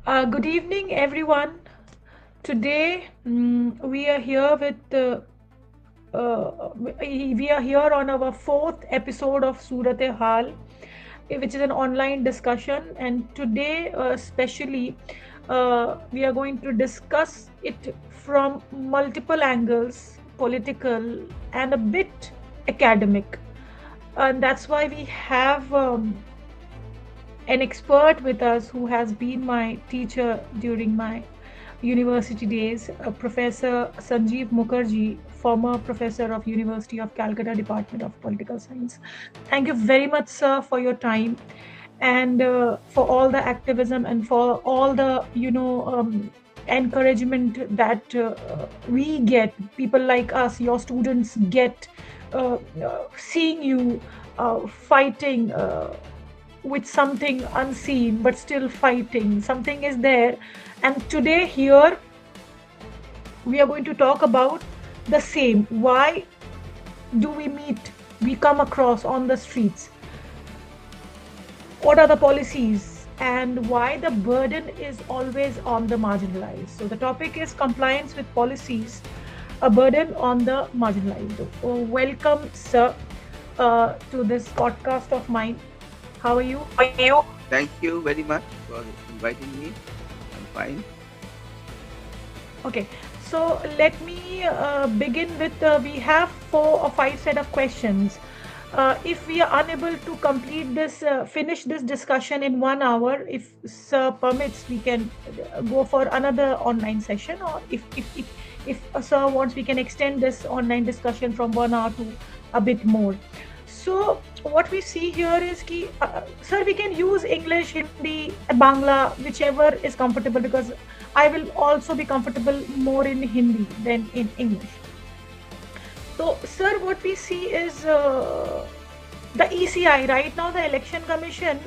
Good evening, everyone. Today we are here with we are here on our fourth episode of Surat Hal, which is an online discussion. And today, especially, we are going to discuss it from multiple angles, political and a bit academic. And that's why we have an expert with us who has been my teacher during my university days, Professor Sanjeev Mukherjee, former professor of University of Calcutta Department of Political Science. Thank you very much, sir, for your time and for all the activism and for all the encouragement that we get. People like us, your students, get seeing you fighting. With something unseen but still fighting. Something is there. And today, here, we are going to talk about the same. Why do we come across on the streets? What are the policies? And why the burden is always on the marginalized. So, the topic is compliance with policies, a burden on the marginalized. Welcome, sir, to this podcast of mine. How are you? Thank you very much for inviting me. I'm fine. Okay, so let me begin with we have 4 or 5 set of questions. If we are unable to finish this discussion in 1 hour, if Sir permits, we can go for another online session, or if Sir wants, we can extend this online discussion from 1 hour to a bit more. So what we see here is ki, sir, we can use English, Hindi, Bangla, whichever is comfortable, because I will also be comfortable more in Hindi than in English. So, sir, what we see is the ECI right now, the Election Commission,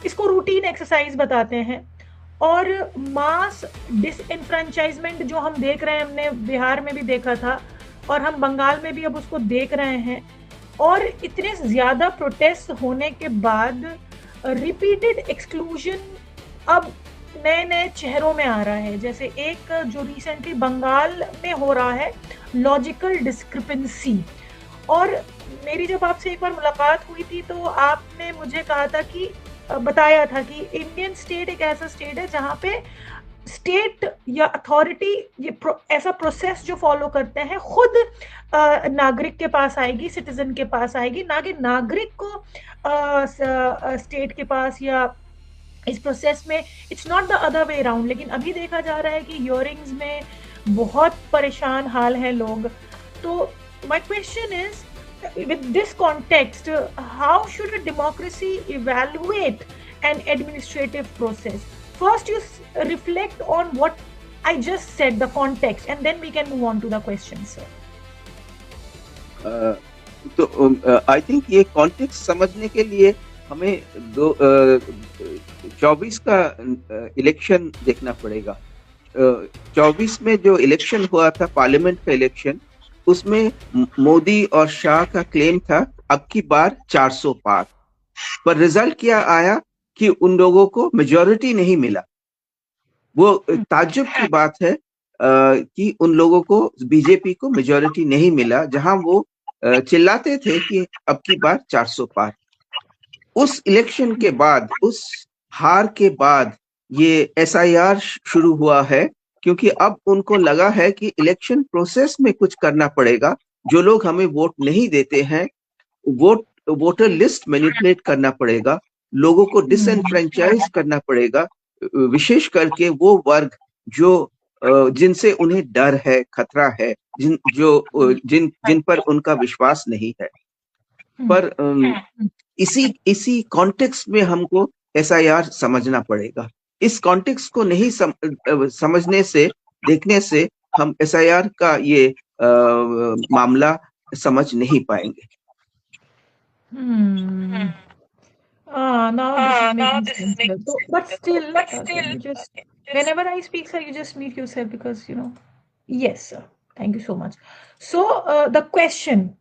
इसको routine exercise बताते हैं और मास disenfranchisement जो हम देख रहे हैं, हमने बिहार में भी देखा था और हम बंगाल में भी अब उसको देख रहे हैं, और इतने ज़्यादा प्रोटेस्ट होने के बाद रिपीटेड एक्सक्लूजन अब नए नए चेहरों में आ रहा है. जैसे एक जो रिसेंटली बंगाल में हो रहा है, लॉजिकल डिस्क्रिपेंसी. और मेरी जब आपसे एक बार मुलाकात हुई थी तो आपने मुझे कहा था कि बताया था कि इंडियन स्टेट एक ऐसा स्टेट है जहाँ पे स्टेट या अथॉरिटी ये ऐसा प्रोसेस जो फॉलो करते हैं खुद नागरिक के पास आएगी, सिटीजन के पास आएगी, ना कि नागरिक को स्टेट के पास या इस प्रोसेस में. It's not the other way around. लेकिन अभी देखा जा रहा है कि हियरिंग्स में बहुत परेशान हाल है लोग. तो my question is, with this context, how should a democracy evaluate an administrative process? First, you reflect on what I just said, the context, and then we can move on to the questions, sir. तो I think ये context समझने के लिए हमें 24 का election देखना पड़ेगा. 24 में जो इलेक्शन हुआ था, पार्लियामेंट का इलेक्शन, उसमें मोदी और शाह का क्लेम था अब की बार 400 पार, पर रिजल्ट क्या आया कि उन लोगों को मेजॉरिटी नहीं मिला. वो ताज्जुब की बात है कि उन लोगों को, बीजेपी को मेजॉरिटी नहीं मिला, जहां वो चिल्लाते थे कि अब की बार 400 पार. उस इलेक्शन के बाद, उस हार के बाद ये एसआईआर शुरू हुआ है, क्योंकि अब उनको लगा है कि इलेक्शन प्रोसेस में कुछ करना पड़ेगा. जो लोग हमें वोट नहीं देते हैं, वोटर लिस्ट मैनिपुलेट करना पड़ेगा, लोगों को डिसएनफ्रेंचाइज करना पड़ेगा, विशेष करके वो वर्ग जो जिनसे उन्हें डर है, खतरा है, जिन पर उनका विश्वास नहीं है. पर इसी कॉन्टेक्स्ट में हमको एसआईआर समझना पड़ेगा. इस कॉन्टेक्स्ट को नहीं समझने से, देखने से हम एसआईआर का ये मामला समझ नहीं पाएंगे. Now this is making sense. But still, you just whenever I speak, sir, you just mute yourself because Yes, sir. Thank you so much. So the question: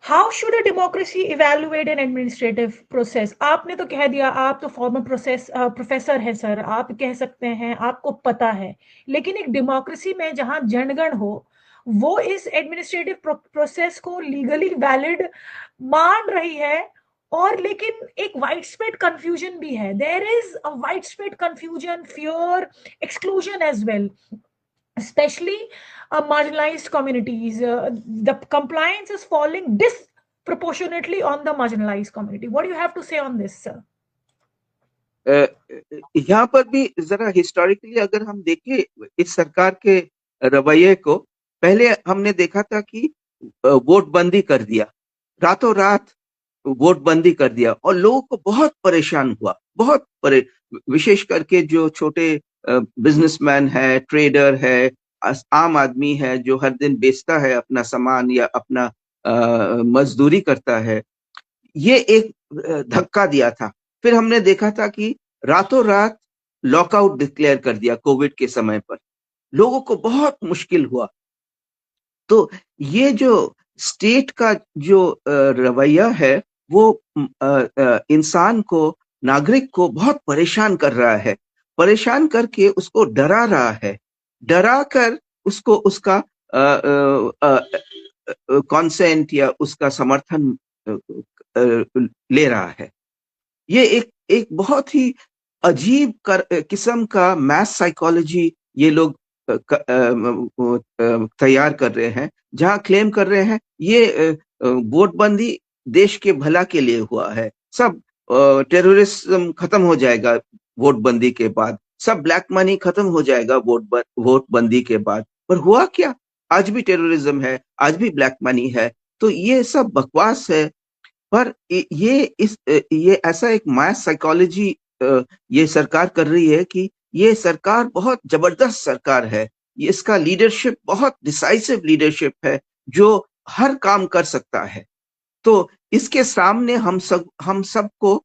how should a democracy evaluate N administrative process? आपने तो कह दिया, आप तो farmer professor हैं sir, आप कह सकते हैं आपको पता है, लेकिन एक डेमोक्रेसी में जहां जनगण हो, वो इस एडमिनिस्ट्रेटिव प्रोसेस को लीगली वैलिड मान रही है, और लेकिन एक वाइड स्प्रेड कंफ्यूजन भी है, there is a wide spread confusion, fear, exclusion as well, especially marginalized communities. The compliance is falling disproportionately on the marginalized community. What do you have to say on this, sir? यहाँ पर भी जरा historically अगर हम देखें इस सरकार के रवैये को, पहले हमने देखा था कि वोट बंदी कर दिया, रातों रात वोट बंदी कर दिया, और लोगों को बहुत परेशान हुआ, विशेष करके जो छोटे बिजनेसमैन है, ट्रेडर है, आम आदमी है जो हर दिन बेचता है अपना सामान या अपना मजदूरी करता है, ये एक धक्का दिया था। फिर हमने देखा था कि रातों रात लॉकआउट डिक्लेयर कर दिया कोविड के समय पर, लोगों को बहुत मुश्किल हुआ। तो ये जो स्टेट का जो रवैया है वो इंसान को, नागरिक को बहुत परेशान कर रहा है, परेशान करके उसको डरा रहा है, डरा कर उसको उसका कॉन्सेंट या उसका समर्थन ले रहा है। ये एक एक बहुत ही अजीब किस्म का मैथ साइकोलॉजी ये लोग तैयार कर रहे हैं, जहां क्लेम कर रहे हैं ये वोटबंदी देश के भला के लिए हुआ है, सब टेररिज्म खत्म हो जाएगा वोटबंदी के बाद, सब ब्लैक मनी खत्म हो जाएगा वोटबंदी के बाद। पर हुआ क्या? आज भी टेररिज्म है, आज भी ब्लैक मनी है। तो ये सब बकवास है। पर ये ऐसा एक मास साइकोलॉजी ये सरकार कर रही है कि ये सरकार बहुत जबरदस्त सरकार है, ये इसका लीडरशिप बहुत डिसाइसिव लीडरशिप है जो हर काम कर सकता है। तो इसके सामने हम सबको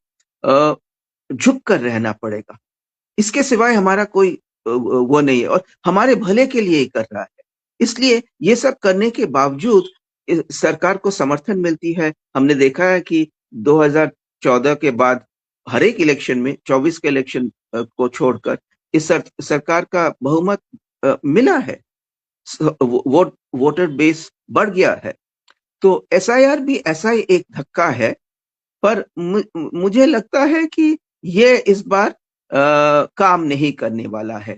झुक कर रहना पड़ेगा, इसके सिवाय हमारा कोई वो नहीं है, और हमारे भले के लिए ही कर रहा है। इसलिए ये सब करने के बावजूद सरकार को समर्थन मिलती है। हमने देखा है कि 2014 के बाद हर एक इलेक्शन में, 24 के इलेक्शन को छोड़कर, इस सरकार का बहुमत मिला है, वोटर बेस बढ़ गया है। तो एसआईआर भी ऐसा ही एक धक्का है। पर मुझे लगता है कि ये इस बार काम नहीं करने वाला है,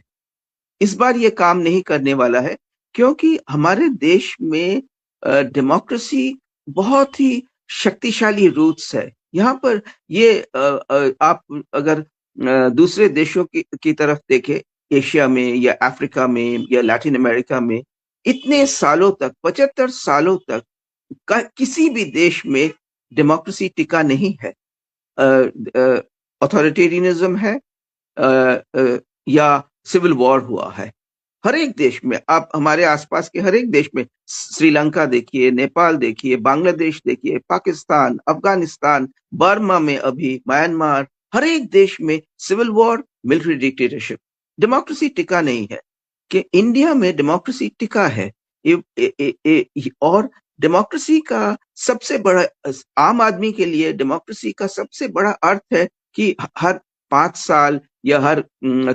इस बार ये काम नहीं करने वाला है, क्योंकि हमारे देश में डेमोक्रेसी बहुत ही शक्तिशाली रूट्स है। यहाँ पर ये आप अगर दूसरे देशों की तरफ देखें, एशिया में या अफ्रीका में या लैटिन अमेरिका में, इतने सालों तक, 75 सालों तक किसी भी देश में डेमोक्रेसी टिका नहीं है। अथॉरिटेरियनिज्म है, या सिविल वॉर हुआ है हर एक देश में। आप हमारे आसपास के हर एक देश में, श्रीलंका देखिए, नेपाल देखिए, बांग्लादेश देखिए, पाकिस्तान, अफगानिस्तान, बर्मा में, अभी म्यांमार, हर एक देश में civil war, military dictatorship, democracy टिका नहीं है। कि इंडिया में डेमोक्रेसी टिका है। और डेमोक्रेसी का सबसे बड़ा, आम आदमी के लिए डेमोक्रेसी का सबसे बड़ा अर्थ है कि हर 5 साल या हर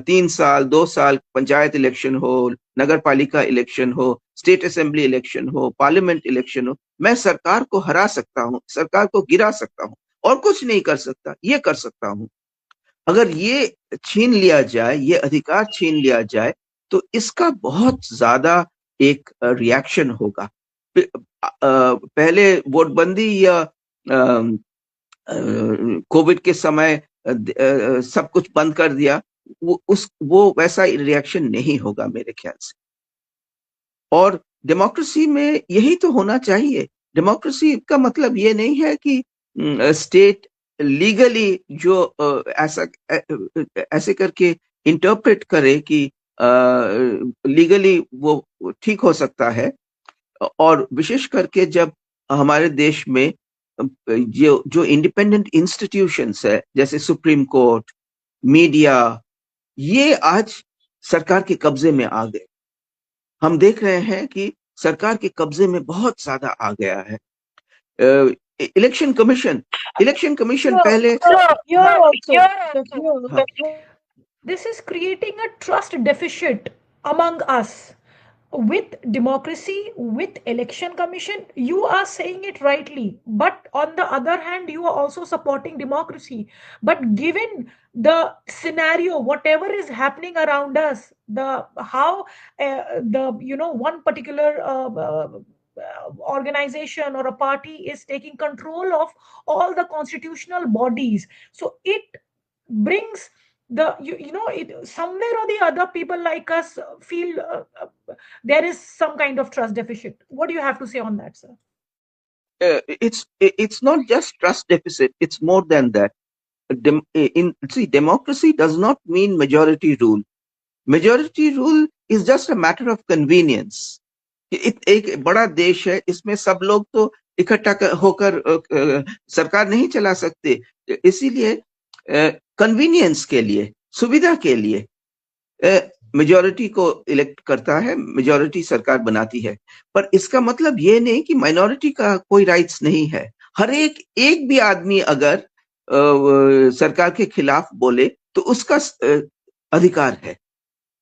3 साल, 2 साल पंचायत इलेक्शन हो, नगर पालिका इलेक्शन हो, स्टेट असेंबली इलेक्शन हो, पार्लियामेंट इलेक्शन हो, मैं सरकार को हरा सकता हूँ, सरकार को गिरा सकता हूँ, और कुछ नहीं कर सकता, ये कर सकता हूँ। अगर ये छीन लिया जाए, ये अधिकार छीन लिया जाए, तो इसका बहुत ज्यादा एक रिएक्शन होगा। पहले वोटबंदी या कोविड के समय सब कुछ बंद कर दिया, वो वैसा रिएक्शन नहीं होगा मेरे ख्याल से। और डेमोक्रेसी में यही तो होना चाहिए। डेमोक्रेसी का मतलब ये नहीं है कि स्टेट लीगली जो ऐसे करके इंटरप्रेट करे कि लीगली वो ठीक हो सकता है। और विशेष करके जब हमारे देश में जो इंडिपेंडेंट इंस्टीट्यूशंस है, जैसे सुप्रीम कोर्ट, मीडिया, ये आज सरकार के कब्जे में आ गए। हम देख रहे हैं कि सरकार के कब्जे में बहुत ज्यादा आ गया है। इलेक्शन कमीशन पहले हाँ, this is creating a trust deficit among us with democracy, with election commission. You are saying it rightly, but on the other hand, you are also supporting democracy. But given the scenario, whatever is happening around us, the how the one particular organization or a party is taking control of all the constitutional bodies, so it brings the it, somewhere or the other, people like us feel there is some kind of trust deficit. What do you have to say on that, sir? it's not just trust deficit, it's more than that. Democracy does not mean majority rule. Majority rule is just a matter of convenience. एक बड़ा देश है, इसमें सब लोग तो इकट्ठा होकर सरकार नहीं चला सकते, इसीलिए कन्वीनियंस के लिए, सुविधा के लिए मेजॉरिटी को इलेक्ट करता है, मेजॉरिटी सरकार बनाती है। पर इसका मतलब ये नहीं कि माइनॉरिटी का कोई राइट्स नहीं है। हर एक भी आदमी अगर सरकार के खिलाफ बोले तो उसका अधिकार है।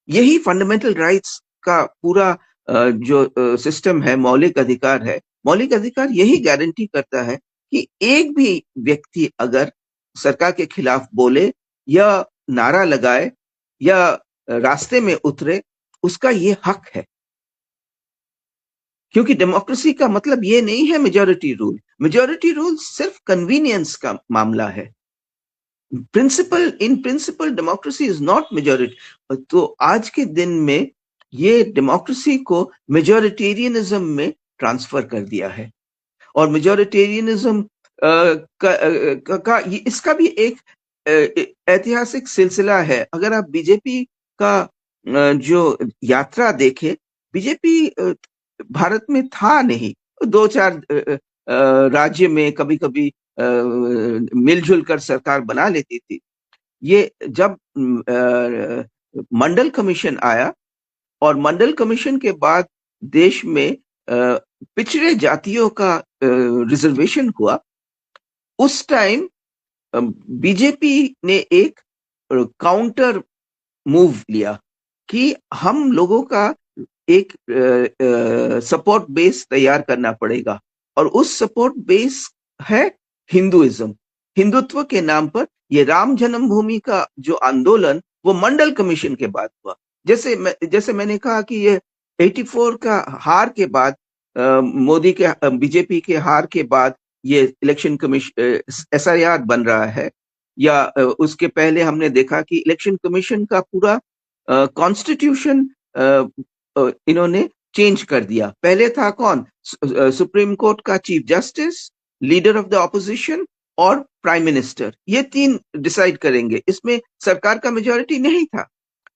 यही फंडामेंटल राइट्स का पूरा जो सिस्टम है, मौलिक अधिकार है। मौलिक अधिकार यही गारंटी करता है कि एक भी व्यक्ति अगर सरकार के खिलाफ बोले या नारा लगाए या रास्ते में उतरे, उसका ये हक है। क्योंकि डेमोक्रेसी का मतलब ये नहीं है मेजॉरिटी रूल। मेजॉरिटी रूल सिर्फ कन्वीनियंस का मामला है। In principle democracy is not majority. तो आज के दिन में ये डेमोक्रेसी को मेजॉरिटेरियनिज्म में ट्रांसफर कर दिया है। और मेजॉरिटेरियनिज्म का इसका भी एक ऐतिहासिक सिलसिला है। अगर आप बीजेपी का जो यात्रा देखें, बीजेपी भारत में था नहीं, 2-4 राज्य में कभी कभी मिलजुल कर सरकार बना लेती थी। ये जब मंडल कमीशन आया और मंडल कमीशन के बाद देश में पिछड़े जातियों का रिजर्वेशन हुआ, उस टाइम बीजेपी ने एक काउंटर मूव लिया कि हम लोगों का एक सपोर्ट बेस तैयार करना पड़ेगा। और उस सपोर्ट बेस है हिंदुइज्म। हिंदुत्व के नाम पर ये राम जन्मभूमि का जो आंदोलन, वो मंडल कमीशन के बाद हुआ। जैसे मैंने कहा कि ये 84 का हार के बाद, मोदी के बीजेपी के हार के बाद ये इलेक्शन कमीशन SIR बन रहा है, या उसके पहले हमने देखा कि इलेक्शन कमीशन का पूरा कॉन्स्टिट्यूशन इन्होंने चेंज कर दिया। पहले था कौन? सुप्रीम कोर्ट का chief justice, leader of the opposition और प्राइम मिनिस्टर। ये 3 डिसाइड करेंगे। इसमें सरकार का मेजॉरिटी नहीं था,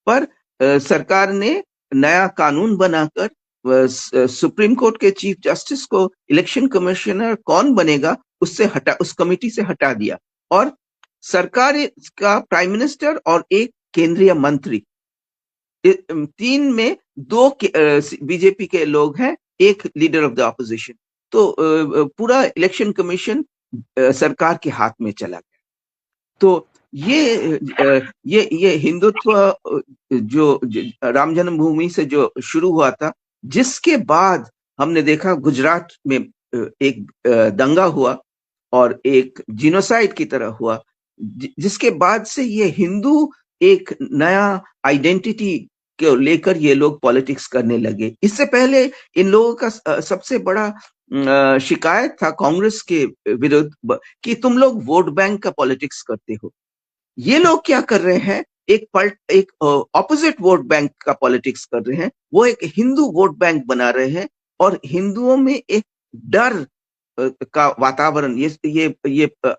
पर सरकार ने नया कानून बनाकर सुप्रीम कोर्ट के चीफ जस्टिस को इलेक्शन कमिश्नर कौन बनेगा उस कमिटी से हटा दिया। और सरकार का प्राइम मिनिस्टर और एक केंद्रीय मंत्री, 3 में 2 बीजेपी के लोग हैं, एक लीडर ऑफ द ऑपोजिशन। तो पूरा इलेक्शन कमीशन सरकार के हाथ में चला गया। तो ये हिंदुत्व जो राम जन्मभूमि से जो शुरू हुआ था, जिसके बाद हमने देखा गुजरात में एक दंगा हुआ और एक जिनोसाइड की तरह हुआ, जिसके बाद से ये हिंदू एक नया आइडेंटिटी को लेकर ये लोग पॉलिटिक्स करने लगे। इससे पहले इन लोगों का सबसे बड़ा शिकायत था कांग्रेस के विरुद्ध कि तुम लोग वोट बैंक का पॉलिटिक्स करते हो। ये लोग क्या कर रहे हैं? एक ऑपोजिट वोट बैंक का पॉलिटिक्स कर रहे हैं। वो एक हिंदू वोट बैंक बना रहे हैं और हिंदुओं में एक डर का वातावरण ये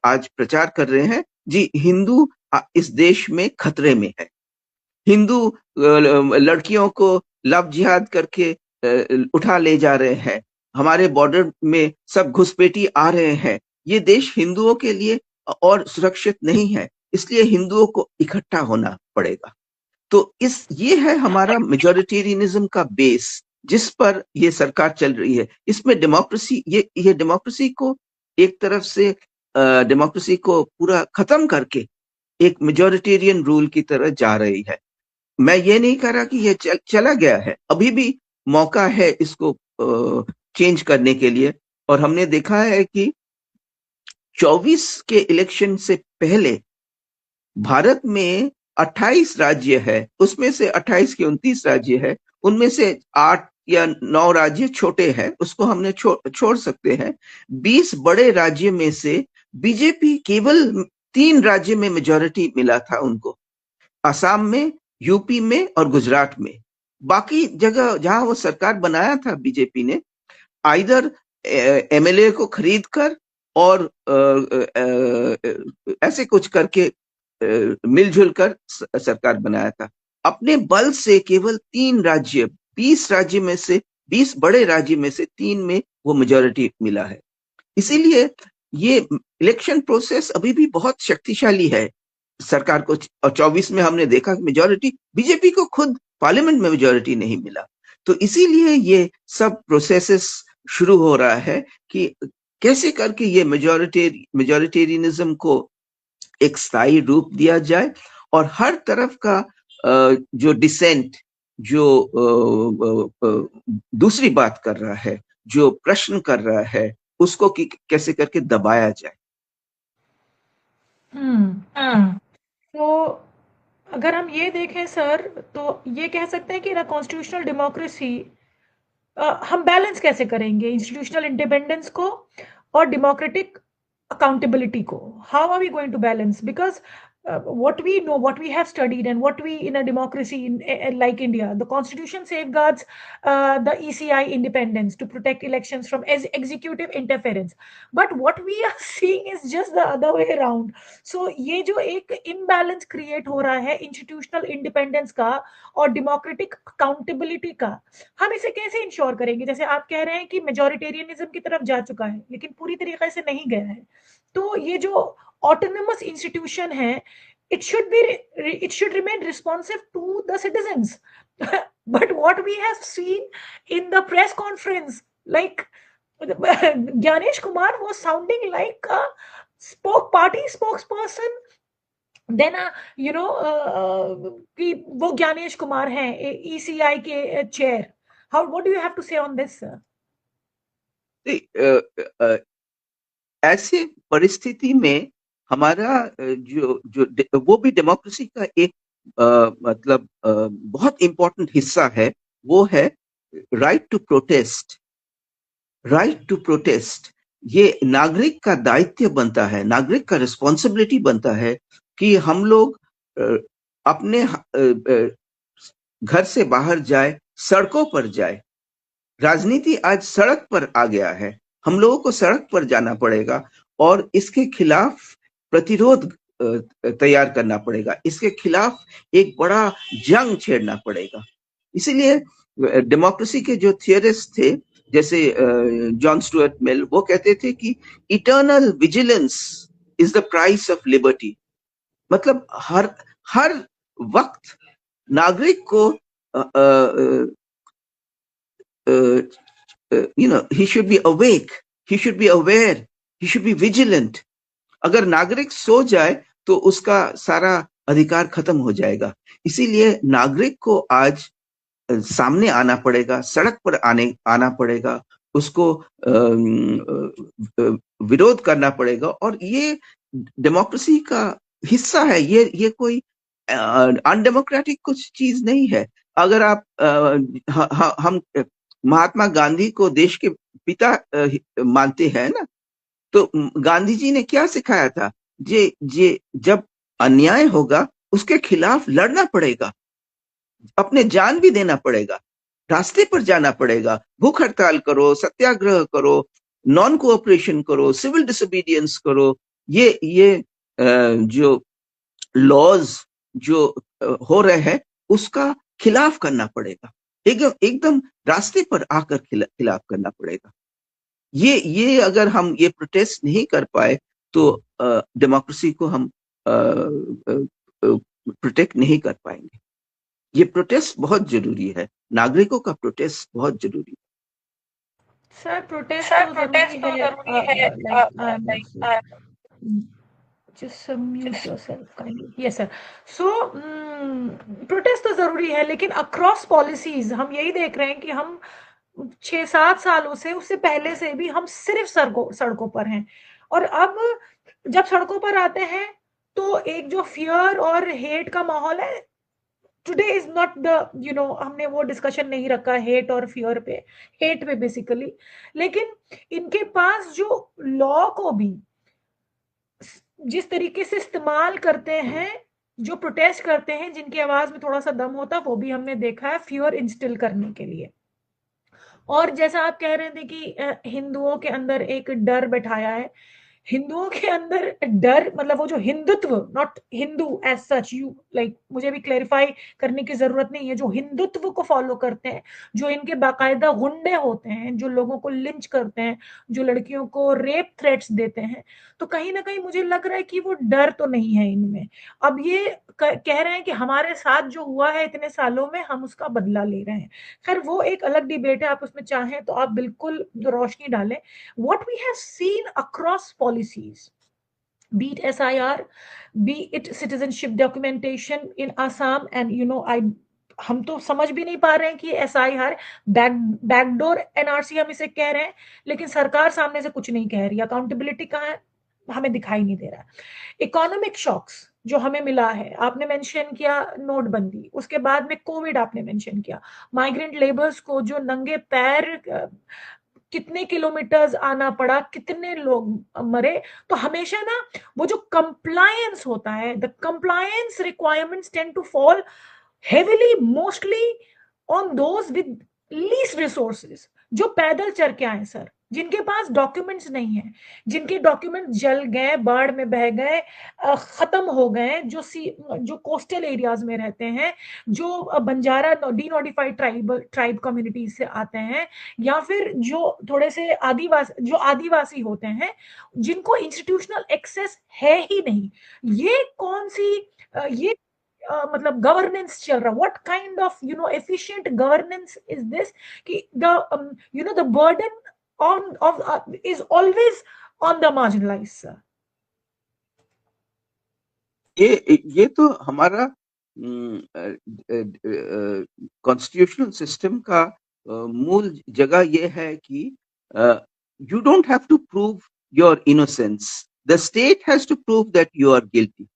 आज प्रचार कर रहे हैं। जी, हिंदू इस देश में खतरे में है। हिंदू लड़कियों को लव जिहाद करके उठा ले जा रहे हैं। हमारे बॉर्डर में सब घुसपैठी आ रहे हैं। ये देश हिंदुओं के लिए और सुरक्षित नहीं है, इसलिए हिंदुओं को इकट्ठा होना पड़ेगा। तो ये है हमारा मेजॉरिटेरियनिज्म का बेस, जिस पर ये सरकार चल रही है। इसमें डेमोक्रेसी, ये डेमोक्रेसी को एक तरफ से डेमोक्रेसी को पूरा खत्म करके एक मेजोरिटेरियन रूल की तरह जा रही है। मैं ये नहीं कह रहा कि ये चला गया है, अभी भी मौका है इसको चेंज करने के लिए। और हमने देखा है कि 24 के इलेक्शन से पहले भारत में 28 राज्य है, उसमें से 28 के 29 राज्य है, उनमें से 8 या 9 राज्य छोटे हैं, उसको हमने छोड़ सकते हैं। 20 बड़े राज्य में से बीजेपी केवल 3 राज्य में मेजोरिटी मिला था उनको, असम में, यूपी में और गुजरात में। बाकी जगह जहां वो सरकार बनाया था बीजेपी ने, आइदर एमएलए को खरीद कर और ऐसे कुछ करके मिलजुल कर सरकार बनाया था। अपने बल से केवल 3 राज्य, 20 राज्य में से, 20 बड़े राज्य में से 3 में वो मेजोरिटी मिला है। इसीलिए ये इलेक्शन प्रोसेस अभी भी बहुत शक्तिशाली है सरकार को। और 24 में हमने देखा कि मेजोरिटी, बीजेपी को खुद पार्लियामेंट में मेजोरिटी नहीं मिला। तो इसीलिए ये सब प्रोसेसेस शुरू हो रहा है कि कैसे करके ये मेजोरिटेरियनिज्म को एक स्थायी रूप दिया जाए, और हर तरफ का जो डिसेंट, जो दूसरी बात कर रहा है, जो प्रश्न कर रहा है, उसको कैसे करके दबाया जाए। तो अगर हम ये देखें सर, तो ये कह सकते हैं कि ना कॉन्स्टिट्यूशनल डेमोक्रेसी हम बैलेंस कैसे करेंगे इंस्टीट्यूशनल इंडिपेंडेंस को और डेमोक्रेटिक accountability को? How are we going to balance? Because what we know, what we have studied, and what we in a democracy like India, the constitution safeguards the ECI independence to protect elections from executive interference. But what we are seeing is just the other way around. So ये जो एक imbalance create हो रहा है institutional independence का और democratic accountability का, हम इसे कैसे इंश्योर करेंगे? जैसे आप कह रहे हैं कि मेजोरिटेरियनिज्म की तरफ जा चुका है, लेकिन पूरी तरीके से नहीं गया है। तो ये जो ऑटोनमस इंस्टीट्यूशन है, it should remain responsive to the citizens. But what we have seen in the press conference, like Gyanesh Kumar was sounding like a party spokesperson. Then कि वो ज्ञानेश कुमार हैं ECI के chair. What do you have to say on this, sir? ऐसे परिस्थिति में हमारा जो जो वो भी डेमोक्रेसी का एक मतलब बहुत इंपॉर्टेंट हिस्सा है, वो है right to protest. Right to protest ये नागरिक का दायित्व बनता है, नागरिक का रिस्पॉन्सिबिलिटी बनता है कि हम लोग अपने घर से बाहर जाए, सड़कों पर जाए। राजनीति आज सड़क पर आ गया है, हम लोगों को सड़क पर जाना पड़ेगा और इसके खिलाफ प्रतिरोध तैयार करना पड़ेगा, इसके खिलाफ एक बड़ा जंग छेड़ना पड़ेगा। इसीलिए डेमोक्रेसी के जो थियरिस्ट थे, जैसे जॉन स्टुअर्ट मिल, वो कहते थे कि eternal vigilance is the price of liberty. मतलब हर वक्त नागरिक को he should be awake, he should be aware, he should be vigilant. अगर नागरिक सो जाए तो उसका सारा अधिकार खत्म हो जाएगा। इसीलिए नागरिक को आज सामने आना पड़ेगा, सड़क पर आना पड़ेगा, उसको विरोध करना पड़ेगा। और ये डेमोक्रेसी का हिस्सा है, ये कोई अनडेमोक्रेटिक कुछ चीज नहीं है। अगर आप हम महात्मा गांधी को देश के पिता मानते हैं ना, तो गांधी जी ने क्या सिखाया था? जे जब अन्याय होगा उसके खिलाफ लड़ना पड़ेगा, अपने जान भी देना पड़ेगा, रास्ते पर जाना पड़ेगा, भूख हड़ताल करो, सत्याग्रह करो, नॉन कोऑपरेशन करो, सिविल डिसोबीडियंस करो। ये जो लॉज जो हो रहे हैं उसका खिलाफ करना पड़ेगा, एकदम रास्ते पर आकर खिलाफ करना पड़ेगा। ये अगर हम ये प्रोटेस्ट नहीं कर पाए तो डेमोक्रेसी को हम प्रोटेक्ट नहीं कर पाएंगे। ये प्रोटेस्ट बहुत जरूरी है, नागरिकों का प्रोटेस्ट बहुत जरूरी है। सर प्रोटेस्ट तो जरूरी है, like just mute yourself kindly. Yes sir. So protest तो जरूरी है, लेकिन अक्रॉस पॉलिसीज हम यही देख रहे हैं कि हम 6-7 सालों से, उससे पहले से भी हम सिर्फ सड़कों पर हैं। और अब जब सड़कों पर आते हैं तो एक जो फियर और हेट का माहौल है, टुडे इज नॉट द हमने वो डिस्कशन नहीं रखा हेट और फियर पे, हेट पे बेसिकली। लेकिन इनके पास जो लॉ को भी जिस तरीके से इस्तेमाल करते हैं, जो प्रोटेस्ट करते हैं, जिनकी आवाज में थोड़ा सा दम होता है, वो भी हमने देखा है फियर इंस्टिल करने के लिए। और जैसा आप कह रहे थे कि हिंदुओं के अंदर एक डर बैठाया है, हिंदुओं के अंदर डर मतलब वो जो Hindutva, not Hindu as such, you like मुझे भी क्लेरिफाई करने की जरूरत नहीं है, जो हिंदुत्व को फॉलो करते हैं, जो इनके बाकायदा गुंडे होते हैं, जो लोगों को लिंच करते हैं, जो लड़कियों को रेप थ्रेट्स देते हैं, तो कहीं ना कहीं मुझे लग रहा है कि वो डर तो नहीं है इनमें। अब ये कह रहे हैं कि हमारे साथ जो हुआ है इतने सालों में, हम उसका बदला ले रहे हैं। खैर वो एक अलग डिबेट है, आप उसमें चाहें तो आप बिल्कुल रोशनी डालें। What we have seen across policies, be it SIR, be it citizenship documentation in Assam, and हम तो समझ भी नहीं पा रहे हैं कि SIR बैकडोर एनआरसी हम इसे कह रहे हैं, लेकिन सरकार सामने से कुछ नहीं कह रही। अकाउंटेबिलिटी कहाँ है, हमें दिखाई नहीं दे रहा। इकोनॉमिक शॉक्स जो हमें मिला है, आपने मेंशन किया नोटबंदी, उसके बाद में कोविड आपने मेंशन किया, माइग्रेंट लेबर्स को जो नंगे पैर कितने किलोमीटर्स आना पड़ा, कितने लोग मरे। तो हमेशा ना वो जो कंप्लायंस होता है, the compliance requirements tend to fall heavily mostly on those with least resources, जो पैदल चल के आए सर, जिनके पास डॉक्यूमेंट्स नहीं है, जिनके डॉक्यूमेंट जल गए, बाढ़ में बह गए, खत्म हो गए, जो कोस्टल एरियाज में रहते हैं, जो Banjara D notified tribe communities से आते हैं, या फिर जो थोड़े से आदिवासी होते हैं, जिनको इंस्टीट्यूशनल एक्सेस है ही नहीं। ये कौन सी ये मतलब गवर्नेंस चल रहा, what kind of efficient governance is this, कि the burden on of is always on the marginalized sir. ये तो हमारा कॉन्स्टिट्यूशनल सिस्टम का मूल जगह ये है कि you don't have to prove your innocence, the state has to prove that you are guilty.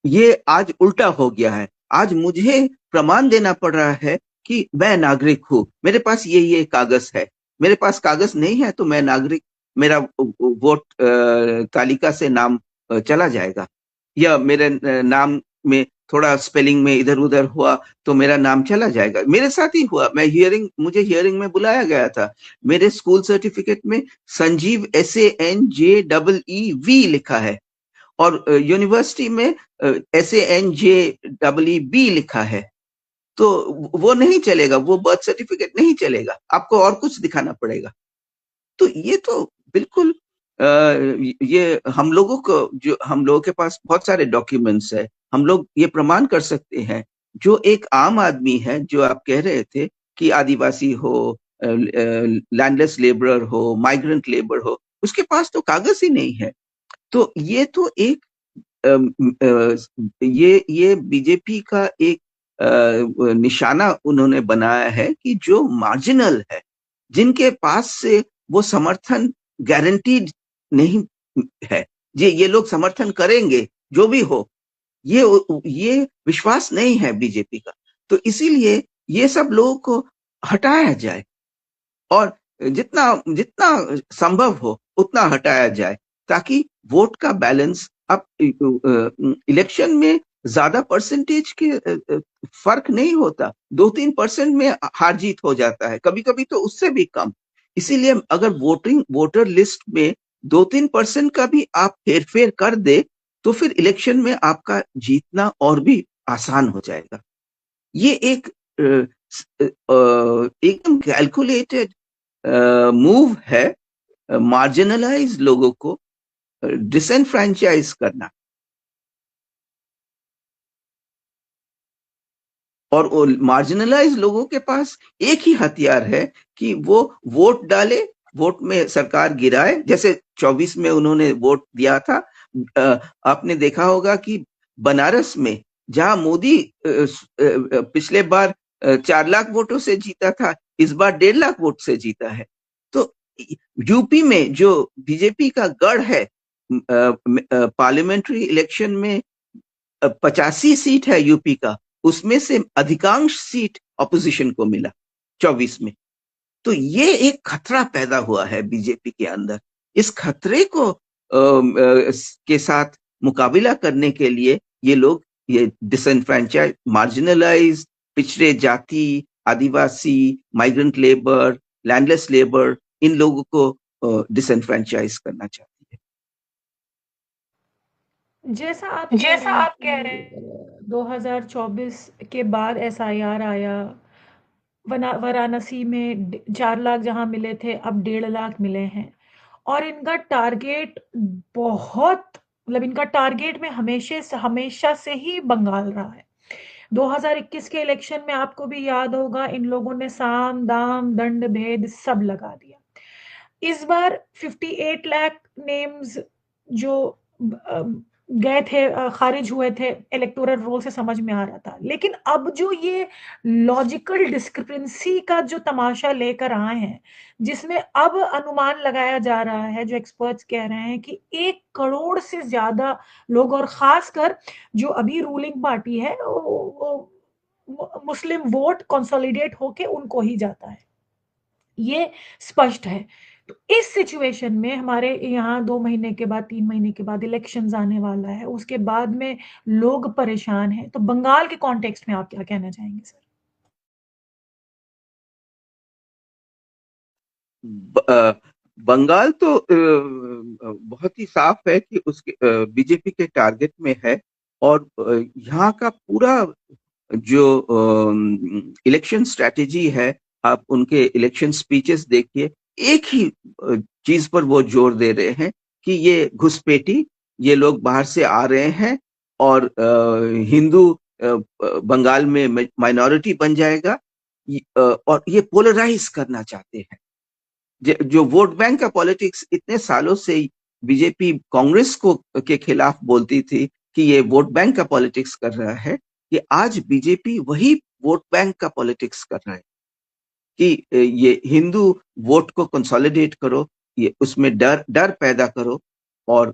ये आज उल्टा हो गया है। आज मुझे प्रमाण देना पड़ रहा है कि मैं नागरिक हूं, मेरे पास ये कागज है। मेरे पास कागज नहीं है तो मैं नागरिक, मेरा वोट तालिका से नाम चला जाएगा, या मेरे नाम में थोड़ा स्पेलिंग में इधर उधर हुआ तो मेरा नाम चला जाएगा। मेरे साथ ही हुआ, मुझे हियरिंग में बुलाया गया था। मेरे स्कूल सर्टिफिकेट में संजीव SANJEEV लिखा है, और यूनिवर्सिटी में SANJEEB लिखा है। तो वो नहीं चलेगा, वो बर्थ सर्टिफिकेट नहीं चलेगा, आपको और कुछ दिखाना पड़ेगा। तो ये तो बिल्कुल ये हम लोगों के पास बहुत सारे डॉक्यूमेंट्स है, हम लोग ये प्रमाण कर सकते हैं। जो एक आम आदमी है, जो आप कह रहे थे कि आदिवासी हो, लैंडलेस लेबरर हो, माइग्रेंट लेबर हो, उसके पास तो कागज ही नहीं है। तो ये तो एक ये बीजेपी का एक निशाना उन्होंने बनाया है कि जो मार्जिनल है, जिनके पास से वो समर्थन गारंटीड नहीं है, ये लोग समर्थन करेंगे जो भी हो, ये विश्वास नहीं है बीजेपी का। तो इसीलिए ये सब लोगों को हटाया जाए, और जितना जितना संभव हो उतना हटाया जाए, ताकि वोट का बैलेंस, अब इलेक्शन में ज्यादा परसेंटेज के फर्क नहीं होता, 2-3% में हार जीत हो जाता है, कभी कभी तो उससे भी कम। इसीलिए अगर वोटर लिस्ट में 2-3% का भी आप हेरफेर कर दे तो फिर इलेक्शन में आपका जीतना और भी आसान हो जाएगा। ये एक एकदम कैलकुलेटेड मूव है, मार्जिनलाइज लोगों को डिसएनफ्रेंचाइज करना। और वो मार्जिनलाइज लोगों के पास एक ही हथियार है कि वो वोट डाले, वोट में सरकार गिराए। जैसे 24 में उन्होंने वोट दिया था। आपने देखा होगा कि बनारस में जहां मोदी पिछले बार 4 लाख वोटों से जीता था, इस बार 1.5 लाख वोट से जीता है। तो यूपी में जो बीजेपी का गढ़ है, पार्लियामेंट्री इलेक्शन में 85 सीट है यूपी का, उसमें से अधिकांश सीट ऑपोजिशन को मिला 24 में। तो ये एक खतरा पैदा हुआ है बीजेपी के अंदर। इस खतरे को के साथ मुकाबला करने के लिए ये लोग, ये डिसएनफ्रेंचाइज, मार्जिनलाइज, पिछड़े जाति, आदिवासी, माइग्रेंट लेबर, लैंडलेस लेबर, इन लोगों को डिसएनफ्रेंचाइज करना चाहते हैं। जैसा आप कह रहे हैं कि 2024 के बाद एसआईआर आया, वाराणसी में 4 लाख जहां मिले थे, अब 1.5 लाख मिले हैं। और इनका टारगेट बहुत, मतलब इनका टारगेट में हमेशा से ही बंगाल रहा है। 2021 के इलेक्शन में आपको भी याद होगा, इन लोगों ने साम दाम दंड भेद सब लगा दिया। इस बार 58 लाख नेम्स जो गए थे, खारिज हुए थे, इलेक्टोरल रोल से समझ में आ रहा था। लेकिन अब जो ये लॉजिकल डिस्क्रिपेंसी का जो तमाशा लेकर आए हैं, जिसमें अब अनुमान लगाया जा रहा है, जो एक्सपर्ट्स कह रहे हैं कि 1 करोड़ से ज्यादा लोग, और खासकर जो अभी रूलिंग पार्टी है, मुस्लिम वोट कंसोलिडेट होके उनको ही जाता है, ये स्पष्ट है। तो इस सिचुएशन में हमारे यहाँ 2 महीने के बाद, 3 महीने के बाद इलेक्शंस आने वाला है, उसके बाद में लोग परेशान हैं। तो बंगाल के कॉन्टेक्स्ट में आप क्या कहना चाहेंगे सर? बंगाल तो बहुत ही साफ है कि उसके बीजेपी के टारगेट में है। और यहाँ का पूरा जो इलेक्शन स्ट्रेटेजी है, आप उनके इलेक्शन स्पीचेस देखिए, एक ही चीज पर वो जोर दे रहे हैं कि ये घुसपैठी, ये लोग बाहर से आ रहे हैं और हिंदू बंगाल में माइनॉरिटी बन जाएगा, और ये पोलराइज करना चाहते हैं। जो वोट बैंक का पॉलिटिक्स इतने सालों से बीजेपी कांग्रेस को के खिलाफ बोलती थी कि ये वोट बैंक का पॉलिटिक्स कर रहा है, कि आज बीजेपी वही वोट बैंक का पॉलिटिक्स कर रहा है कि ये हिंदू वोट को कंसोलिडेट करो, ये उसमें डर डर पैदा करो, और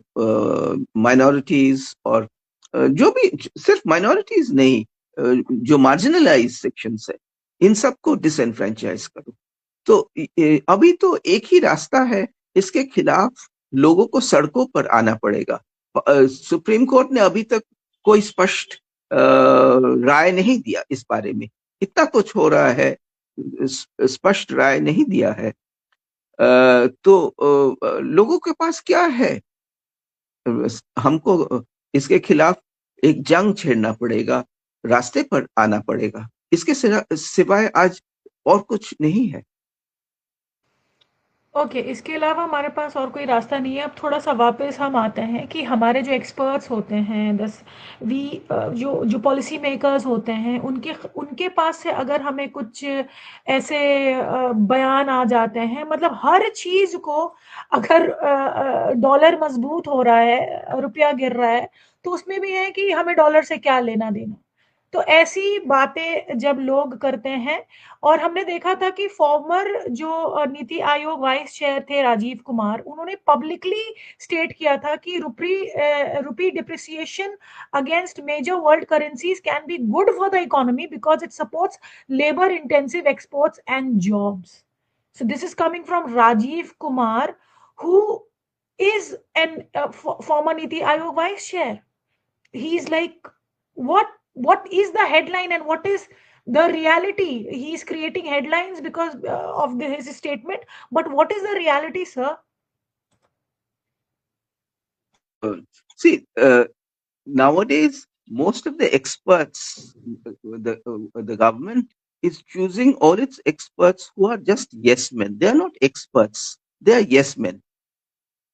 माइनॉरिटीज और जो भी, सिर्फ माइनॉरिटीज नहीं, जो मार्जिनलाइज सेक्शंस है, इन सबको डिसएनफ्रेंचाइज करो। तो अभी तो एक ही रास्ता है, इसके खिलाफ लोगों को सड़कों पर आना पड़ेगा। सुप्रीम कोर्ट ने अभी तक कोई स्पष्ट राय नहीं दिया इस बारे में। इतना कुछ हो रहा है, स्पष्ट राय नहीं दिया है। तो लोगों के पास क्या है? हमको इसके खिलाफ एक जंग छेड़ना पड़ेगा, रास्ते पर आना पड़ेगा। इसके सिवाय आज और कुछ नहीं है। ओके, इसके अलावा हमारे पास और कोई रास्ता नहीं है। अब थोड़ा सा वापस हम आते हैं कि हमारे जो एक्सपर्ट्स होते हैं, वी जो जो पॉलिसी मेकर्स होते हैं, उनके उनके पास से अगर हमें कुछ ऐसे बयान आ जाते हैं, मतलब हर चीज को, अगर डॉलर मजबूत हो रहा है, रुपया गिर रहा है, तो उसमें भी है कि हमें डॉलर से क्या लेना देना। तो ऐसी बातें जब लोग करते हैं, और हमने देखा था कि फॉर्मर जो नीति आयोग वाइस चेयर थे राजीव कुमार, उन्होंने पब्लिकली स्टेट किया था कि rupee depreciation against major world currencies can be good for the economy because it supports labour intensive exports and jobs. So this is coming from Rajiv Kumar, who is an former Niti Aayog vice chair. He's like, what is the headline and what is the reality? He's creating headlines because of his statement, but what is the reality, sir? See, nowadays most of the experts, the government is choosing all its experts who are just yes men. They are not experts, they are yes men.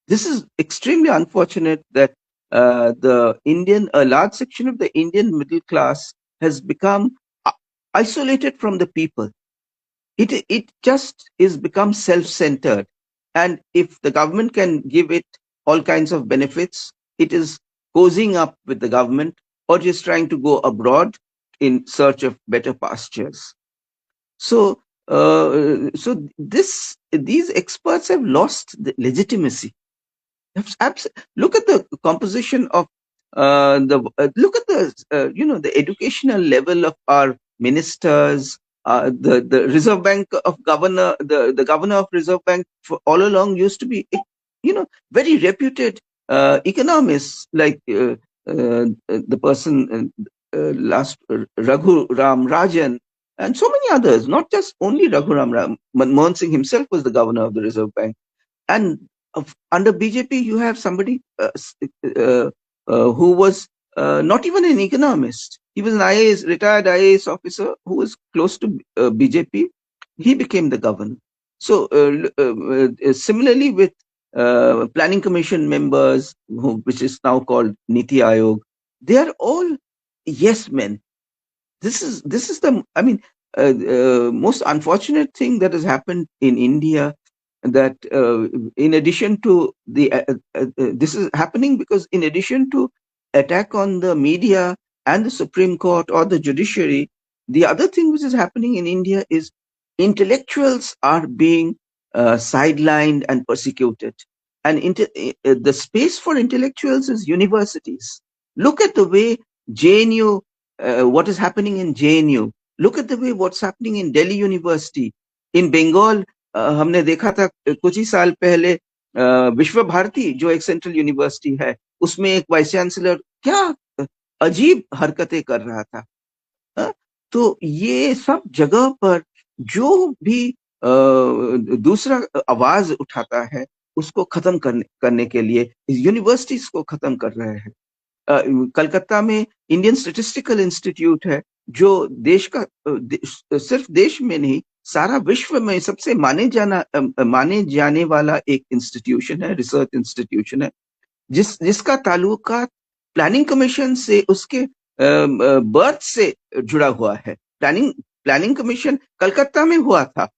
This is extremely unfortunate that a large section of the Indian middle class has become isolated from the people. It just is become self-centered. And if the government can give it all kinds of benefits, it is cozying up with the government or just trying to go abroad in search of better pastures. So, these experts have lost the legitimacy. Look at the composition of look at the educational level of our ministers. The Reserve Bank of governor, the governor of Reserve Bank for all along used to be, very reputed economists, like the person last Raghu Ram Rajan and so many others. Not just only Raghu Ram. Manmohan Singh himself was the governor of the Reserve Bank. And under BJP, you have somebody who was not even an economist. He was an IAS, retired IAS officer who was close to BJP. He became the governor. So similarly with Planning Commission members, which is now called Niti Aayog, they are all yes men. This is the, I mean, most unfortunate thing that has happened in India, that in addition to the this is happening because in addition to attack on the media and the Supreme Court or the judiciary, the other thing which is happening in India is intellectuals are being sidelined and persecuted. And the space for intellectuals is universities. Look at the way JNU, what is happening in JNU. Look at the way what's happening in Delhi University. In Bengal, हमने देखा था कुछ ही साल पहले विश्व भारती जो एक central university है, उसमें एक वाइस चांसलर क्या अजीब हरकतें कर रहा था. तो ये सब जगह पर जो भी दूसरा आवाज उठाता है उसको खत्म करने के लिए यूनिवर्सिटीज को खत्म कर रहे हैं. कलकत्ता में इंडियन स्टैटिस्टिकल इंस्टीट्यूट है जो देश का सिर्फ देश में नहीं सारा विश्व में सबसे माने जाने वाला एक इंस्टीट्यूशन है, रिसर्च इंस्टीट्यूशन है, जिसका ताल्लुकात प्लानिंग कमीशन से उसके बर्थ से जुड़ा हुआ है. प्लानिंग कमीशन कलकत्ता में हुआ था,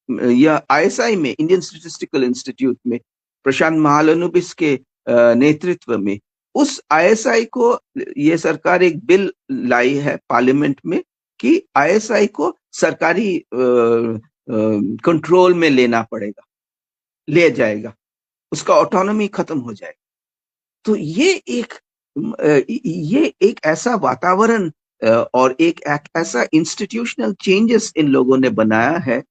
या ISI में, इंडियन स्टैटिस्टिकल इंस्टीट्यूट में, प्रशांत महालनोबिस के नेतृत्व में. उस ISI को ये सरकार एक बिल लाई है पार्लियामेंट में कि ISI को सरकारी कंट्रोल में लेना पड़ेगा, ले जाएगा, उसका ऑटोनॉमी खत्म हो जाएगा. तो ये एक ऐसा वातावरण और एक ऐसा इंस्टीट्यूशनल चेंजेस इन लोगों ने बनाया है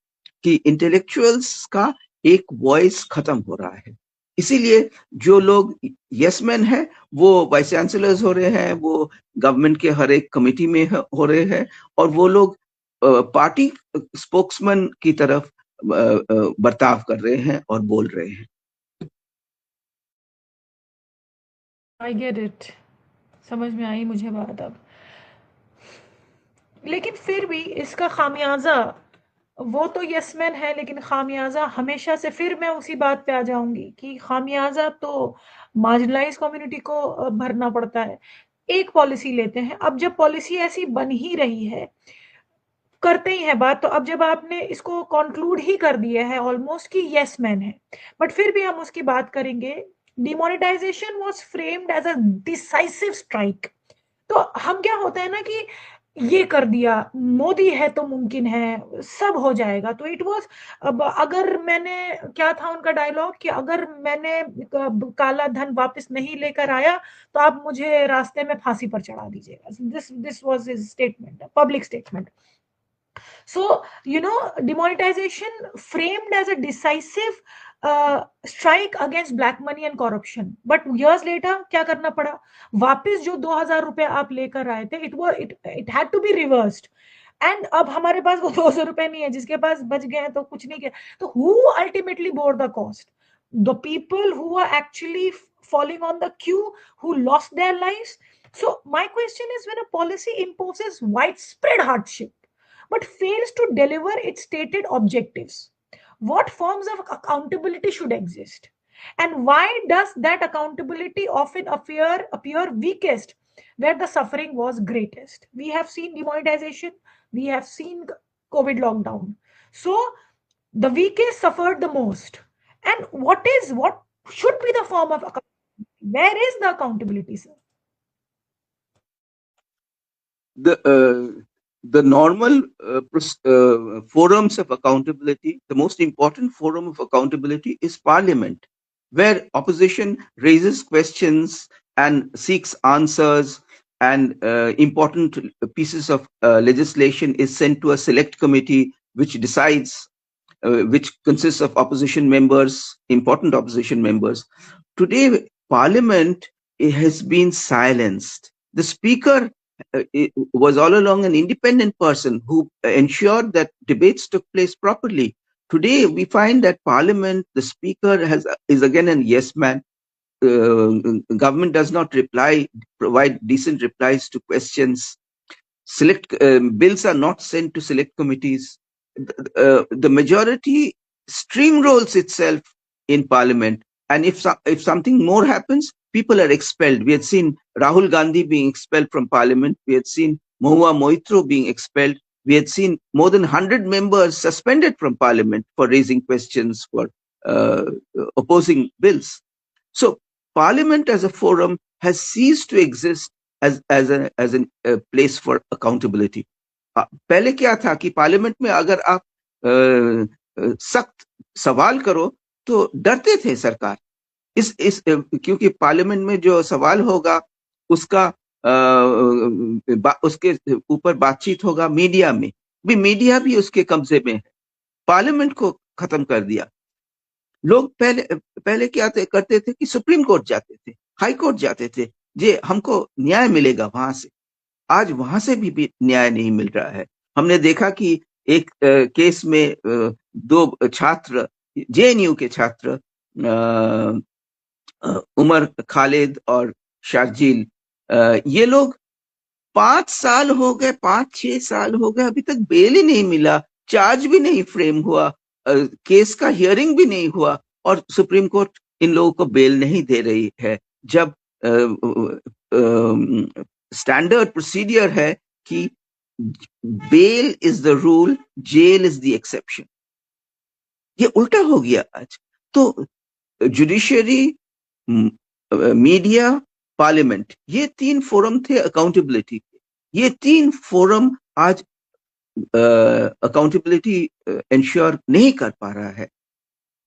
कि इंटेलेक्चुअल्स का एक वॉइस खत्म हो रहा है. इसीलिए जो लोग यस मैन है वो वाइस चांसलर्स हो रहे हैं, वो गवर्नमेंट के हर एक कमेटी में हो रहे हैं, और वो लोग पार्टी स्पोक्समैन की तरफ बर्ताव कर रहे हैं और बोल रहे हैं. I get it. समझ में आई मुझे बात अब. लेकिन फिर भी इसका खामियाजा, वो तो यसमैन है, लेकिन खामियाजा हमेशा से, फिर मैं उसी बात पे आ जाऊंगी कि खामियाजा तो मार्जिनलाइज कम्युनिटी को भरना पड़ता है. एक पॉलिसी लेते हैं, अब जब पॉलिसी ऐसी बन ही रही है, करते ही है बात, तो अब जब आपने इसको कंक्लूड ही कर दिया है ऑलमोस्ट कि यस मैन है, बट फिर भी हम उसकी बात करेंगे. Demonetisation was framed as a decisive strike. तो हम क्या होता है ना कि ये कर दिया, मोदी है तो मुमकिन है, सब हो जाएगा. तो इट वाज, अब अगर मैंने, क्या था उनका डायलॉग कि अगर मैंने काला धन वापस नहीं लेकर आया तो आप मुझे रास्ते में फांसी पर चढ़ा दीजिएगा. This was his statement, public statement. So, demonetization framed as a decisive strike against black money and corruption. But years later, क्या करना पड़ा? वापस जो 2000 रुपए आप लेकर आए थे, it had to be reversed. And अब हमारे पास वो 200 रुपए नहीं है, जिसके पास बच गए हैं तो कुछ नहीं किया. तो who ultimately bore the cost? The people who are actually falling on the queue, who lost their lives. So my question is, when a policy imposes widespread hardship but fails to deliver its stated objectives, what forms of accountability should exist? And why does that accountability often appear weakest where the suffering was greatest. We have seen demonetization, we have seen COVID lockdown. So the weakest suffered the most. And what should be the form of accountability? Where is the accountability, sir? The normal forums of accountability, the most important forum of accountability is Parliament, where opposition raises questions and seeks answers, and important pieces of legislation is sent to a select committee which decides, which consists of opposition members, important opposition members. Today, Parliament has been silenced. The Speaker was all along an independent person who ensured that debates took place properly. Today, we find that Parliament, the Speaker is again a yes man. Government does not provide decent replies to questions. Bills are not sent to select committees. The majority steamrolls itself in Parliament, and if something more happens, people are expelled. We had seen Rahul Gandhi being expelled from Parliament. We had seen Mahua Moitro being expelled. We had seen more than 100 members suspended from Parliament for raising questions, for opposing bills. So Parliament as a forum has ceased to exist as a place for accountability. पहले क्या था कि parliament में अगर आप सख्त सवाल करो तो डरते थे सरकार, क्योंकि पार्लियामेंट में जो सवाल होगा उसका उसके ऊपर बातचीत होगा मीडिया में भी, मीडिया भी उसके कब्जे में है। पार्लियामेंट को खत्म कर दिया। लोग पहले क्या करते थे कि सुप्रीम कोर्ट जाते थे, हाई कोर्ट जाते थे, जे हमको न्याय मिलेगा वहां से। आज वहां से भी न्याय नहीं मिल रहा है। हमने देखा कि एक केस में दो छात्र, जेएनयू के छात्र उमर खालिद और शार्जिल, ये लोग 5 साल हो गए, 5-6 साल हो गए, अभी तक बेल ही नहीं मिला, चार्ज भी नहीं फ्रेम हुआ, केस का हियरिंग भी नहीं हुआ, और सुप्रीम कोर्ट इन लोगों को बेल नहीं दे रही है। जब स्टैंडर्ड प्रोसीडियर है कि bail is the rule, jail is the exception. ये उल्टा हो गया आज। तो जुडिशरी, मीडिया, पार्लियामेंट, ये 3 फोरम थे अकाउंटेबिलिटी के। ये 3 फोरम आज अकाउंटेबिलिटी इंश्योर नहीं कर पा रहा है।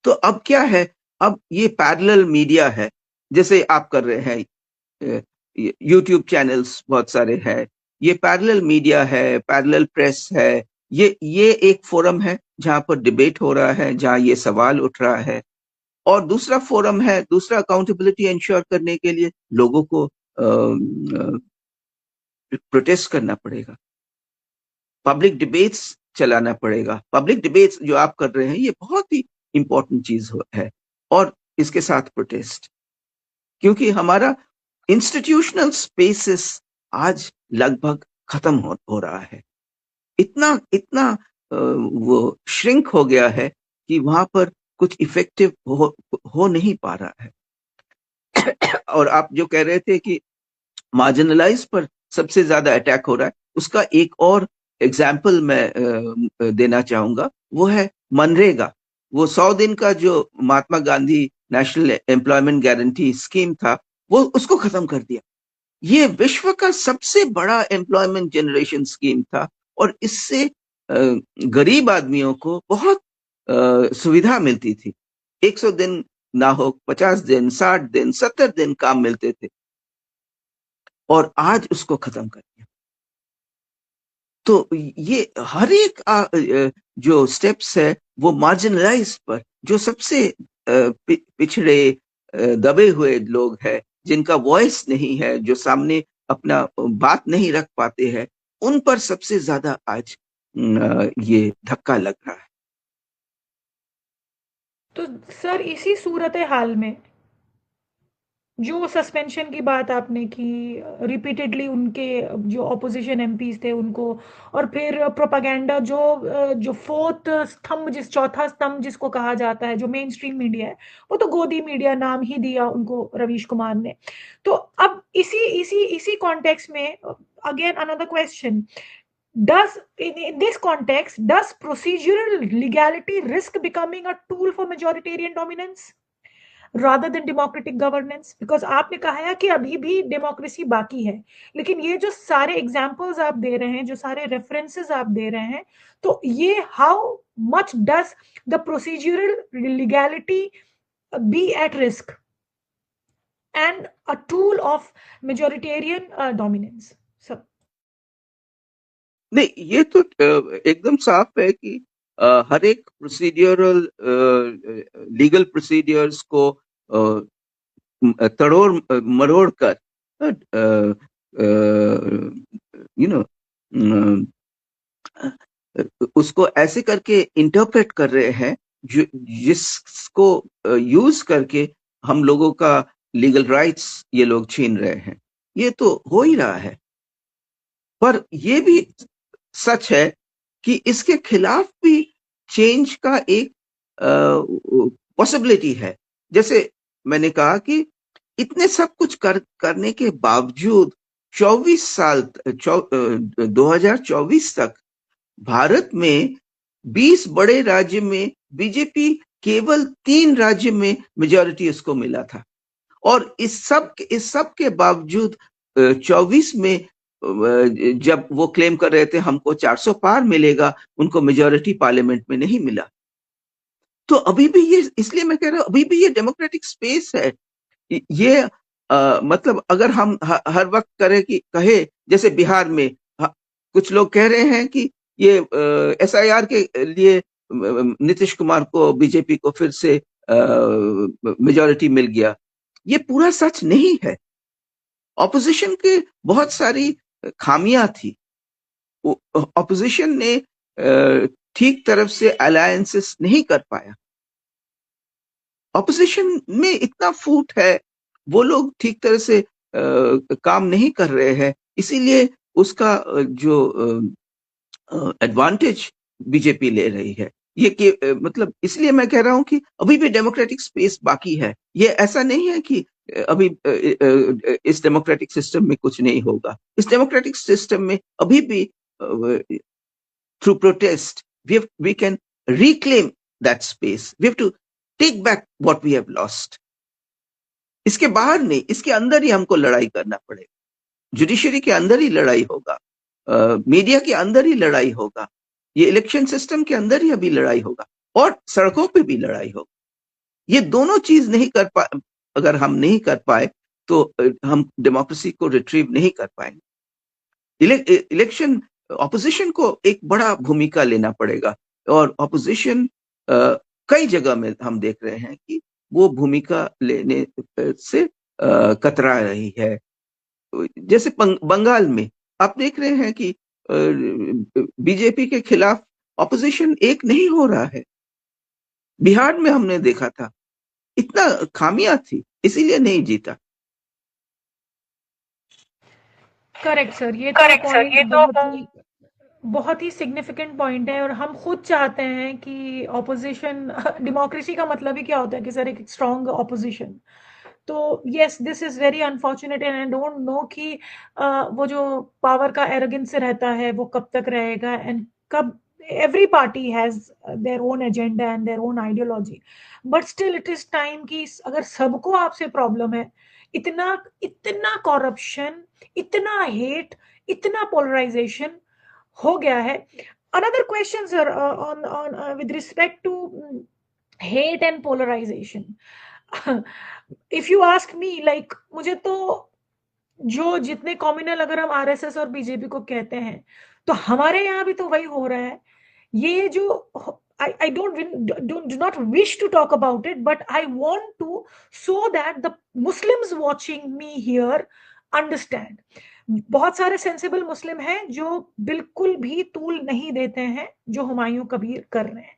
तो अब क्या है, अब ये पैरेलल मीडिया है, जैसे आप कर रहे हैं, यूट्यूब चैनल्स बहुत सारे हैं, ये पैरेलल मीडिया है, पैरेलल प्रेस है। ये एक फोरम है जहां पर डिबेट हो रहा है, जहां ये सवाल उठ रहा है। और दूसरा फोरम है, दूसरा अकाउंटेबिलिटी इंश्योर करने के लिए लोगों को प्रोटेस्ट करना पड़ेगा, पब्लिक डिबेट्स चलाना पड़ेगा। पब्लिक डिबेट्स जो आप कर रहे हैं ये बहुत ही इंपॉर्टेंट चीज है, और इसके साथ प्रोटेस्ट, क्योंकि हमारा इंस्टीट्यूशनल स्पेसेस आज लगभग खत्म हो रहा है। इतना वो श्रिंक हो गया है कि वहां पर कुछ इफेक्टिव हो नहीं पा रहा है। और आप जो कह रहे थे कि मार्जिनलाइज पर सबसे ज्यादा अटैक हो रहा है, उसका एक और एग्जाम्पल मैं देना चाहूंगा, वो है मनरेगा। वो 100 दिन का जो Mahatma Gandhi national employment guarantee scheme था, वो उसको खत्म कर दिया। ये विश्व का सबसे बड़ा एम्प्लॉयमेंट जनरेशन स्कीम था, और इससे गरीब आदमियों को बहुत सुविधा मिलती थी। 100 दिन ना हो, 50 दिन, 60 दिन, 70 दिन काम मिलते थे, और आज उसको खत्म कर दिया। तो ये हर एक जो स्टेप्स है वो मार्जिनलाइज पर, जो सबसे पिछड़े दबे हुए लोग हैं, जिनका वॉइस नहीं है, जो सामने अपना बात नहीं रख पाते हैं, उन पर सबसे ज्यादा आज ये धक्का लग रहा है। तो सर इसी सूरत हाल में जो सस्पेंशन की बात आपने की, रिपीटेडली उनके जो ऑपोजिशन एमपीज थे उनको, और फिर प्रोपागेंडा जो जो फोर्थ स्तंभ, चौथा स्तंभ जिसको कहा जाता है, जो मेन स्ट्रीम मीडिया है, वो तो गोदी मीडिया नाम ही दिया उनको रवीश कुमार ने। तो अब इसी इसी इसी कॉन्टेक्स्ट में again another question, does in this context does procedural legality risk becoming a tool for majoritarian dominance rather than democratic governance? Because आपने कहा है कि अभी भी डेमोक्रेसी बाकी है, लेकिन ये जो सारे एग्जाम्पल्स आप दे रहे हैं, जो सारे रेफरेंसेस आप दे रहे हैं, तो ये how much does the procedural legality be at risk and a tool of majoritarian dominance? सब नहीं, ये तो एकदम साफ है कि हर एक प्रोसीड्यूरल लीगल प्रोसीडियर्स को तड़ोड़ मरोड़ कर, यू नो, उसको ऐसे करके इंटरप्रेट कर रहे हैं जिसको यूज करके हम लोगों का लीगल राइट्स ये लोग छीन रहे हैं। ये तो हो ही रहा है, पर ये भी सच है कि इसके खिलाफ भी चेंज का एक पॉसिबिलिटी है। जैसे मैंने कहा कि इतने सब कुछ करने के बावजूद 2024 तक भारत में 20 बड़े राज्य में बीजेपी केवल 3 राज्य में मेजॉरिटी उसको मिला था। और इस सब के बावजूद 24 में जब वो क्लेम कर रहे थे हमको 400 पार मिलेगा, उनको मेजॉरिटी पार्लियामेंट में नहीं मिला। तो अभी भी ये, इसलिए मैं कह रहा हूं अभी भी ये डेमोक्रेटिक स्पेस है। ये मतलब अगर हम हर वक्त कहे जैसे बिहार में कुछ लोग कह रहे हैं कि ये एसआईआर के लिए नीतीश कुमार को, बीजेपी को फिर से मेजॉरिटी मिल गया। ये पूरा सच नहीं है। ऑपोजिशन के बहुत सारी खामियां थी। ऑपोजिशन ने ठीक तरफ से अलायंसेस नहीं कर पाया। ऑपोजिशन में इतना फूट है, वो लोग ठीक तरह से काम नहीं कर रहे हैं, इसीलिए उसका जो एडवांटेज बीजेपी ले रही है। ये कि मतलब इसलिए मैं कह रहा हूं कि अभी भी डेमोक्रेटिक स्पेस बाकी है। ये ऐसा नहीं है कि अभी इस डेमोक्रेटिक सिस्टम में कुछ नहीं होगा। इस डेमोक्रेटिक सिस्टम में अभी भी through protest we can reclaim that space. We have to take back what we have lost. इसके बाहर नहीं, इसके अंदर ही हमको लड़ाई करना पड़ेगा। जुडिशरी के अंदर ही लड़ाई होगा, मीडिया के अंदर ही लड़ाई होगा, ये इलेक्शन सिस्टम के अंदर ही अभी लड़ाई होगा, और सड़कों पे भी लड़ाई होगी। ये दोनों चीज नहीं कर पा अगर हम नहीं कर पाए तो हम डेमोक्रेसी को रिट्रीव नहीं कर पाएंगे। इलेक्शन ऑपोजिशन को एक बड़ा भूमिका लेना पड़ेगा, और ऑपोजिशन कई जगह में हम देख रहे हैं कि वो भूमिका लेने से कतरा रही है। जैसे बंगाल में आप देख रहे हैं कि बीजेपी के खिलाफ ऑपोजिशन एक नहीं हो रहा है। बिहार में हमने देखा था, इतना खामियां थी, इसीलिए नहीं जीता। करेक्ट सर, ये तो पॉइंट बहुत ही सिग्निफिकेंट पॉइंट है, और हम खुद चाहते हैं कि ऑपोजिशन डेमोक्रेसी का मतलब ही क्या होता है कि सर एक स्ट्रॉन्ग ऑपोजिशन। तो yes, this is very unfortunate, and I don't no कि वो जो पावर का एरोगेंस रहता है वो कब तक रहेगा, एंड कब every party has their own agenda and their own ideology, but still it is time कि अगर सबको आपसे प्रॉब्लम है, इतना इतना corruption, इतना hate, इतना polarization हो गया है। another question sir, on with respect to hate and polarization, if you ask me, like मुझे तो जो जितने कॉम्युनल, अगर हम आरएसएस और बीजेपी को कहते हैं, तो हमारे यहाँ भी तो वही हो रहा है। ये जो I do not wish to talk about it, but I want to, so that the Muslims watching me here understand. बहुत सारे सेंसिबल मुस्लिम हैं जो बिल्कुल भी तूल नहीं देते हैं जो हुमायूं कबीर कर रहे हैं।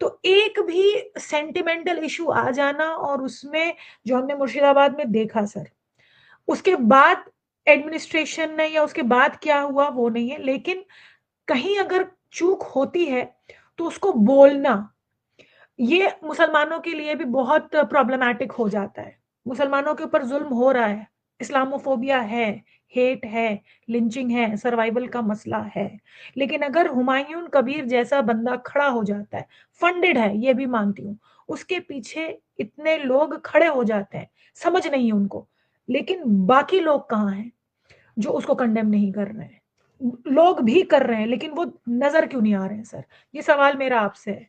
तो एक भी सेंटिमेंटल इशू आ जाना, और उसमें जो हमने मुर्शिदाबाद में देखा सर, उसके बाद एडमिनिस्ट्रेशन ने या उसके बाद क्या हुआ वो नहीं है, लेकिन कहीं अगर चूक होती है तो उसको बोलना, ये मुसलमानों के लिए भी बहुत प्रॉब्लमैटिक हो जाता है। मुसलमानों के ऊपर जुल्म हो रहा है, इस्लामोफोबिया है, हेट है, लिंचिंग है, सर्वाइवल का मसला है, लेकिन अगर हुमायूं कबीर जैसा बंदा खड़ा हो जाता है, फंडेड है ये भी मानती हूँ, उसके पीछे इतने लोग खड़े हो जाते हैं, समझ नहीं है उनको, लेकिन बाकी लोग कहाँ हैं जो उसको कंडेम नहीं कर रहे हैं? लोग भी कर रहे हैं, लेकिन वो नजर क्यों नहीं आ रहे हैं सर? ये सवाल मेरा आपसे है।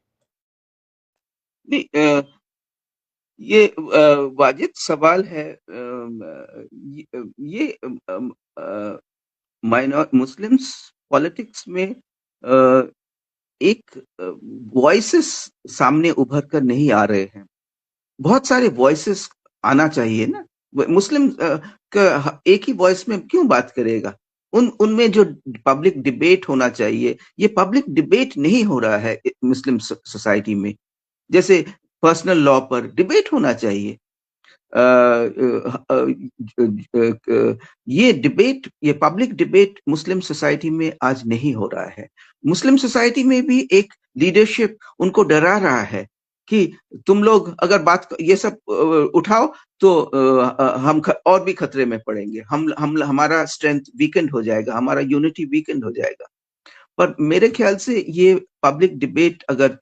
नहीं, ये वाजिब सवाल है। ये माइनॉर मुस्लिम्स पॉलिटिक्स में एक वॉइसेस सामने उभर कर नहीं आ रहे हैं। बहुत सारे वॉइसेस आना चाहिए ना। मुस्लिम का एक ही वॉइस में क्यों बात करेगा? उनमें जो पब्लिक डिबेट होना चाहिए, ये पब्लिक डिबेट नहीं हो रहा है मुस्लिम सोसाइटी में। जैसे पर्सनल लॉ पर डिबेट होना चाहिए। ये डिबेट, ये पब्लिक डिबेट मुस्लिम सोसाइटी में आज नहीं हो रहा है। मुस्लिम सोसाइटी में भी एक लीडरशिप उनको डरा रहा है कि तुम लोग अगर बात ये सब उठाओ तो हम और भी खतरे में पड़ेंगे, हम हमारा स्ट्रेंथ वीकेंड हो जाएगा, हमारा यूनिटी वीकेंड हो जाएगा। पर मेरे ख्याल से ये पब्लिक डिबेट अगर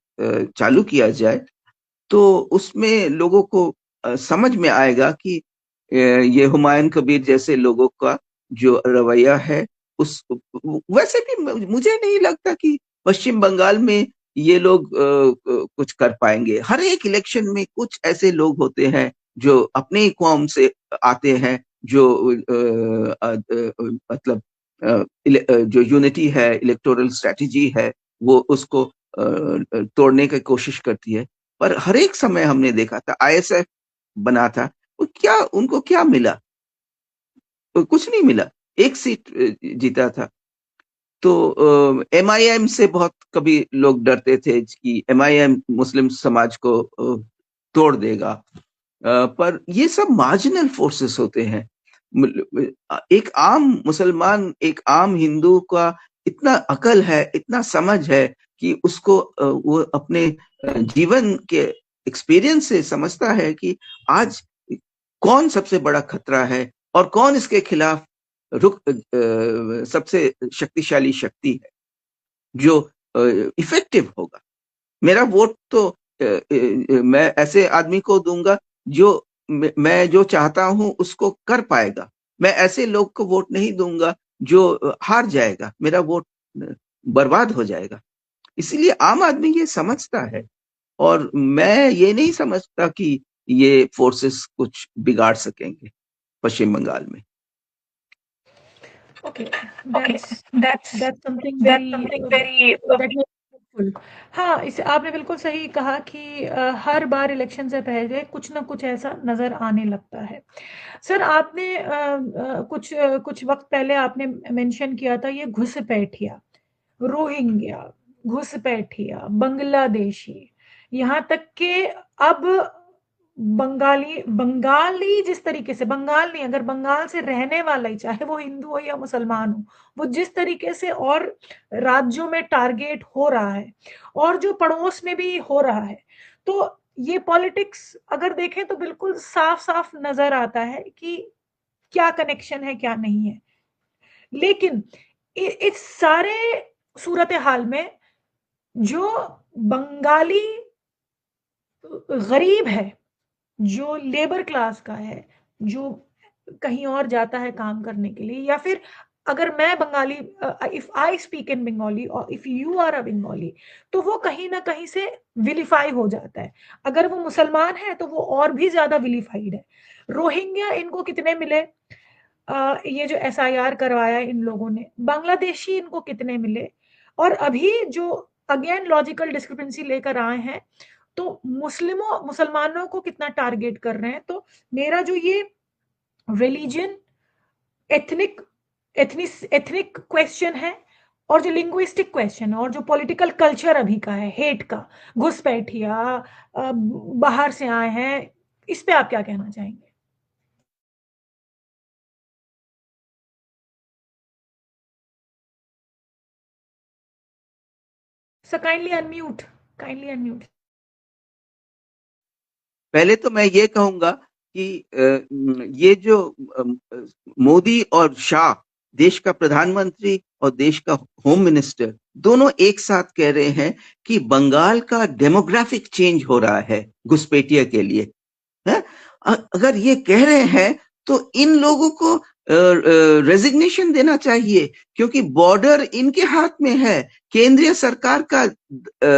चालू किया जाए तो उसमें लोगों को समझ में आएगा कि ये हुमायूं कबीर जैसे लोगों का जो रवैया है, उस वैसे भी मुझे नहीं लगता कि पश्चिम बंगाल में ये लोग कुछ कर पाएंगे। हर एक इलेक्शन में कुछ ऐसे लोग होते हैं जो अपने ही कौम से आते हैं, जो मतलब जो यूनिटी है, इलेक्टोरल स्ट्रेटजी है, वो उसको तोड़ने की कोशिश करती है। पर हर एक समय हमने देखा था आईएसएफ बना था, वो क्या, उनको क्या मिला? कुछ नहीं मिला, एक सीट जीता था। तो एमआईएम से बहुत कभी लोग डरते थे कि एमआईएम मुस्लिम समाज को तोड़ देगा। पर ये सब मार्जिनल फोर्सेस होते हैं। एक आम मुसलमान, एक आम हिंदू का इतना अकल है, इतना समझ है कि उसको वो अपने जीवन के एक्सपीरियंस से समझता है कि आज कौन सबसे बड़ा खतरा है और कौन इसके खिलाफ सबसे शक्तिशाली शक्ति है जो इफेक्टिव होगा। मेरा वोट तो मैं ऐसे आदमी को दूंगा जो मैं जो चाहता हूं उसको कर पाएगा। मैं ऐसे लोग को वोट नहीं दूंगा जो हार जाएगा, मेरा वोट बर्बाद हो जाएगा। इसीलिए आम आदमी ये समझता है, और मैं ये नहीं समझता कि ये फोर्सेस कुछ बिगाड़ सकेंगे पश्चिम बंगाल में। Okay, Okay, that's something that's very something very that is helpful। हाँ, इसे आपने बिल्कुल सही कहा कि हर बार इलेक्शन से पहले कुछ ना कुछ ऐसा नजर आने लगता है। सर आपने कुछ वक्त पहले आपने मेंशन किया था ये घुसपैठिया, रोहिंग्या, घुसपैठिया, बांग्लादेशी, यहाँ तक कि अब बंगाली बंगाली जिस तरीके से, बंगाल नहीं, अगर बंगाल से रहने वाला ही, चाहे वो हिंदू हो या मुसलमान हो, वो जिस तरीके से और राज्यों में टारगेट हो रहा है और जो पड़ोस में भी हो रहा है, तो ये पॉलिटिक्स अगर देखें तो बिल्कुल साफ साफ नजर आता है कि क्या कनेक्शन है क्या नहीं है। लेकिन इस सारे सूरत हाल में जो बंगाली गरीब है, जो लेबर क्लास का है, जो कहीं और जाता है काम करने के लिए, या फिर अगर मैं Bengali, if I speak in Bengali और if you are a Bengali, तो वो कहीं ना कहीं से विलीफाई हो जाता है। अगर वो मुसलमान है तो वो और भी ज्यादा विलीफाइड है। रोहिंग्या इनको कितने मिले? ये जो एसआईआर करवाया इन लोगों ने, बांग्लादेशी इनको कितने मिले? और अभी जो अगेन लॉजिकल डिस्क्रिपेंसी लेकर आए हैं, तो मुसलमानों को कितना टारगेट कर रहे हैं? तो मेरा जो ये रिलीजन, एथनिक एथनिक क्वेश्चन है, और जो लिंग्विस्टिक क्वेश्चन है और जो पॉलिटिकल कल्चर अभी का है हेट का, घुसपैठिया, बाहर से आए हैं, इस पे आप क्या कहना चाहेंगे? Sir kindly unmute, kindly unmute. पहले तो मैं ये कहूंगा कि ये जो मोदी और शाह, देश का प्रधानमंत्री और देश का होम मिनिस्टर, दोनों एक साथ कह रहे हैं कि बंगाल का डेमोग्राफिक चेंज हो रहा है घुसपैठिया के लिए, है? अगर ये कह रहे हैं तो इन लोगों को रेजिग्नेशन देना चाहिए, क्योंकि बॉर्डर इनके हाथ में है। केंद्रीय सरकार का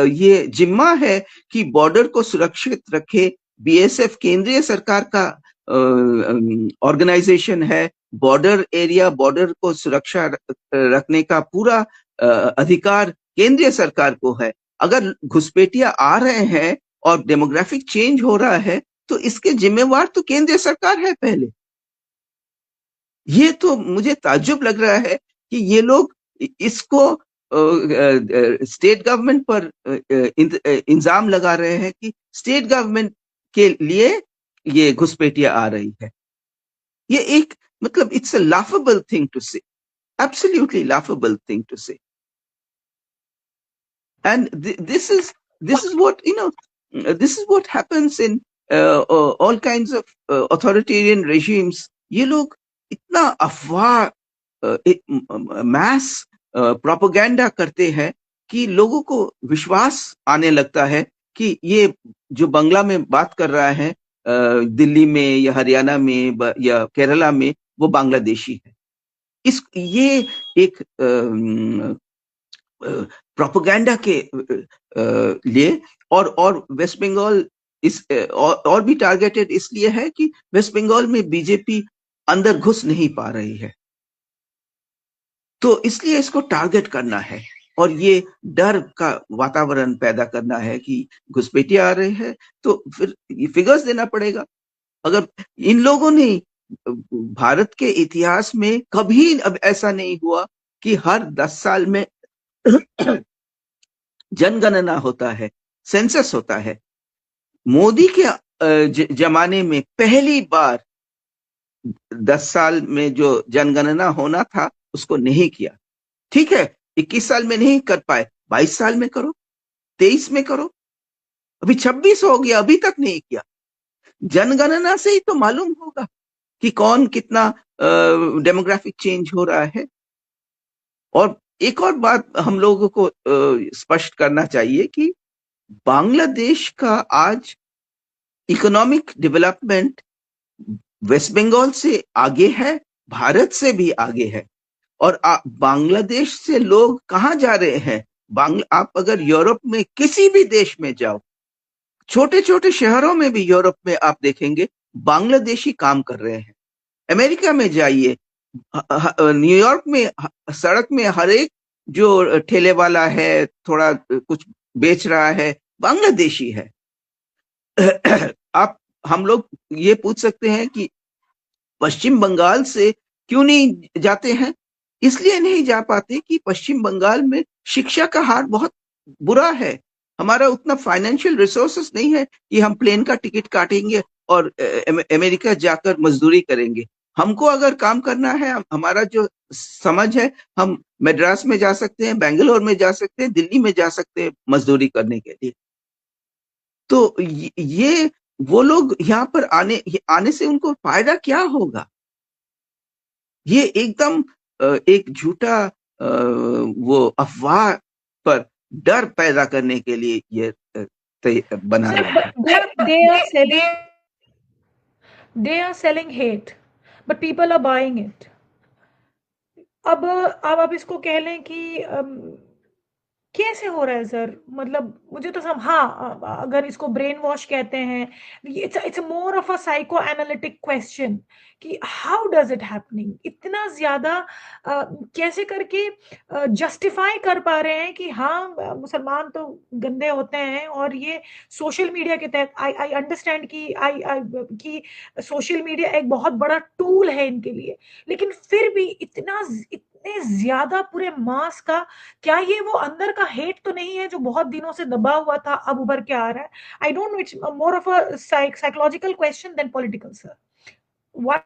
ये जिम्मा है कि बॉर्डर को सुरक्षित रखे। बीएसएफ केंद्रीय सरकार का ऑर्गेनाइजेशन है। बॉर्डर एरिया, बॉर्डर को सुरक्षा रखने का पूरा अधिकार केंद्रीय सरकार को है। अगर घुसपैठिया आ रहे हैं और डेमोग्राफिक चेंज हो रहा है तो इसके जिम्मेवार तो केंद्रीय सरकार है पहले। ये तो मुझे ताज्जुब लग रहा है कि ये लोग इसको स्टेट गवर्नमेंट पर इल्जाम लगा रहे हैं कि स्टेट गवर्नमेंट के लिए ये घुसपैठिया आ रही है। ये एक मतलब it's a laughable thing to say, absolutely laughable thing to say. And this is what this is what happens in all kinds of authoritarian regimes. ये लोग इतना अफवाह मैस प्रोपेगेंडा करते हैं कि लोगों को विश्वास आने लगता है कि ये जो बंगला में बात कर रहा है दिल्ली में या हरियाणा में या केरला में, वो बांग्लादेशी है। इस ये एक प्रोपेगेंडा के लिए, और वेस्ट बंगाल इस और भी टारगेटेड इसलिए है कि वेस्ट बंगाल में बीजेपी अंदर घुस नहीं पा रही है, तो इसलिए इसको टारगेट करना है और ये डर का वातावरण पैदा करना है कि घुसपैठिया आ रहे हैं, तो फिर ये फिगर्स देना पड़ेगा। अगर इन लोगों ने भारत के इतिहास में कभी अब ऐसा नहीं हुआ कि हर 10 साल में जनगणना होता है, सेंसस होता है। मोदी के जमाने में पहली बार 10 साल में जो जनगणना होना था उसको नहीं किया। ठीक है, 21 साल में नहीं कर पाए, 22 साल में करो, 23 में करो, अभी 26 हो गया, अभी तक नहीं किया। जनगणना से ही तो मालूम होगा कि कौन कितना डेमोग्राफिक चेंज हो रहा है। और एक और बात हम लोगों को स्पष्ट करना चाहिए कि बांग्लादेश का आज इकोनॉमिक डेवलपमेंट वेस्ट बंगाल से आगे है, भारत से भी आगे है। और बांग्लादेश से लोग कहाँ जा रहे हैं? आप अगर यूरोप में किसी भी देश में जाओ, छोटे छोटे शहरों में भी यूरोप में आप देखेंगे बांग्लादेशी काम कर रहे हैं। अमेरिका में जाइए, न्यूयॉर्क में सड़क में हर एक जो ठेले वाला है, थोड़ा कुछ बेच रहा है, बांग्लादेशी है। आप हम लोग ये पूछ सकते हैं कि पश्चिम बंगाल से क्यों नहीं जाते हैं? इसलिए नहीं जा पाते कि पश्चिम बंगाल में शिक्षा का हाल बहुत बुरा है। हमारा उतना फाइनेंशियल रिसोर्सेस नहीं है कि हम प्लेन का टिकट काटेंगे और अमेरिका जाकर मजदूरी करेंगे। हमको अगर काम करना है, हमारा जो समझ है, हम मद्रास में जा सकते हैं, बेंगलोर में जा सकते हैं, दिल्ली में जा सकते हैं मजदूरी करने के लिए। तो ये वो लोग यहाँ पर आने से उनको फायदा क्या होगा? ये एकदम एक झूठा वो अफवाह पर डर पैदा करने के लिए ये बना Sir, है। they are selling hate, but people are buying it. अब आप इसको कह लें कि कैसे हो रहा है सर? मतलब मुझे तो हाँ, अगर इसको ब्रेन वॉश कहते हैं, it's more of a psycho analytic question कि हाउ डज इट हैपनिंग? इतना ज्यादा कैसे करके जस्टिफाई कर पा रहे हैं कि हाँ मुसलमान तो गंदे होते हैं, और ये सोशल मीडिया के तहत आई अंडरस्टैंड कि सोशल मीडिया एक बहुत बड़ा टूल है इनके लिए, लेकिन फिर भी इतने ज्यादा पूरे मास का, क्या ये वो अंदर का हेट तो नहीं है जो बहुत दिनों से दबा हुआ था अब उभर के आ रहा है? I don't know, it's more of a psychological question than political, sir. What?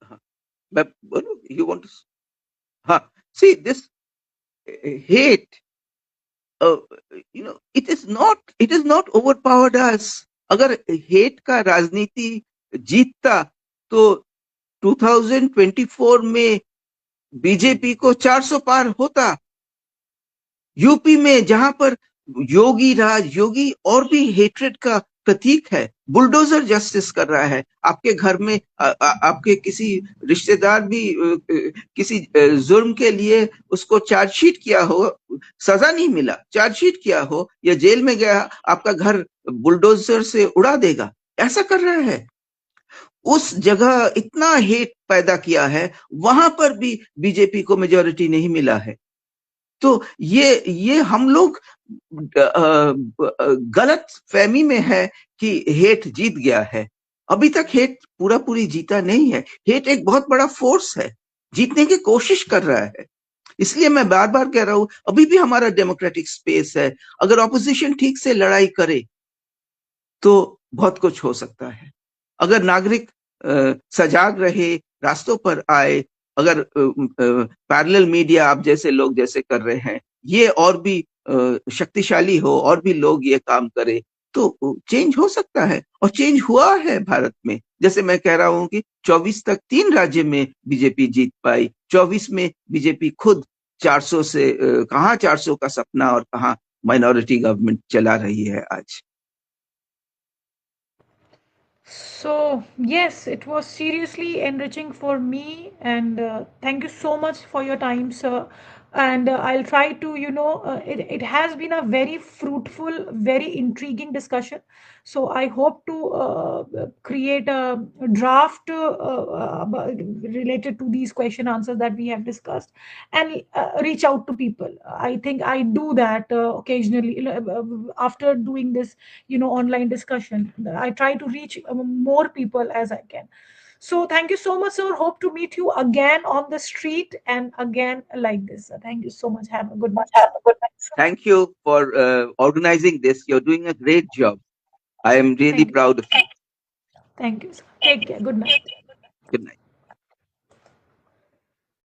हाँ, मैं बोलूं, you want to, हाँ, see this hate, uh, it is not overpowered us. अगर हेट का राजनीति जीतता तो 2024 में बीजेपी को 400 पार होता. यूपी में जहां पर योगी और भी हेट्रेड का प्रतीक है, बुलडोजर जस्टिस कर रहा है. आपके घर में आपके किसी रिश्तेदार भी किसी जुर्म के लिए उसको चार्जशीट किया हो, सजा नहीं मिला, चार्जशीट किया हो या जेल में गया, आपका घर बुलडोजर से उड़ा देगा, ऐसा कर रहा है. उस जगह इतना हेट पैदा किया है, वहां पर भी बीजेपी को मेजोरिटी नहीं मिला है. तो ये हम लोग गलत फहमी में है कि हेट जीत गया है. अभी तक हेट पूरा पूरी जीता नहीं है. हेट एक बहुत बड़ा फोर्स है, जीतने की कोशिश कर रहा है. इसलिए मैं बार बार कह रहा हूं, अभी भी हमारा डेमोक्रेटिक स्पेस है. अगर ऑपोजिशन ठीक से लड़ाई करे तो बहुत कुछ हो सकता है. अगर नागरिक सजाग रहे, रास्तों पर आए, अगर पैरेलल मीडिया आप जैसे लोग जैसे कर रहे हैं, ये और भी शक्तिशाली हो, और भी लोग ये काम करे, तो चेंज हो सकता है. और चेंज हुआ है भारत में. जैसे मैं कह रहा हूं कि 24 तक 3 राज्य में बीजेपी जीत पाई. 24 में बीजेपी खुद 400 से कहां 400 का सपना और कहां माइनॉरिटी गवर्नमेंट चला रही है आज. So, yes, it was seriously enriching for me, and thank you so much for your time, sir. And I'll try to, it has been a very fruitful, very intriguing discussion. So, I hope to create a draft related to these question answers that we have discussed, and reach out to people. I think I do that occasionally, after doing this online discussion. I try to reach more people as I can. So thank you so much, sir. Hope to meet you again on the street and again like this, sir. Thank you so much. Have a good night. Thank you for organizing this. You're doing a great job. I am really Thank you. proud of you. Thank you, sir. Take care. Good night. Good night.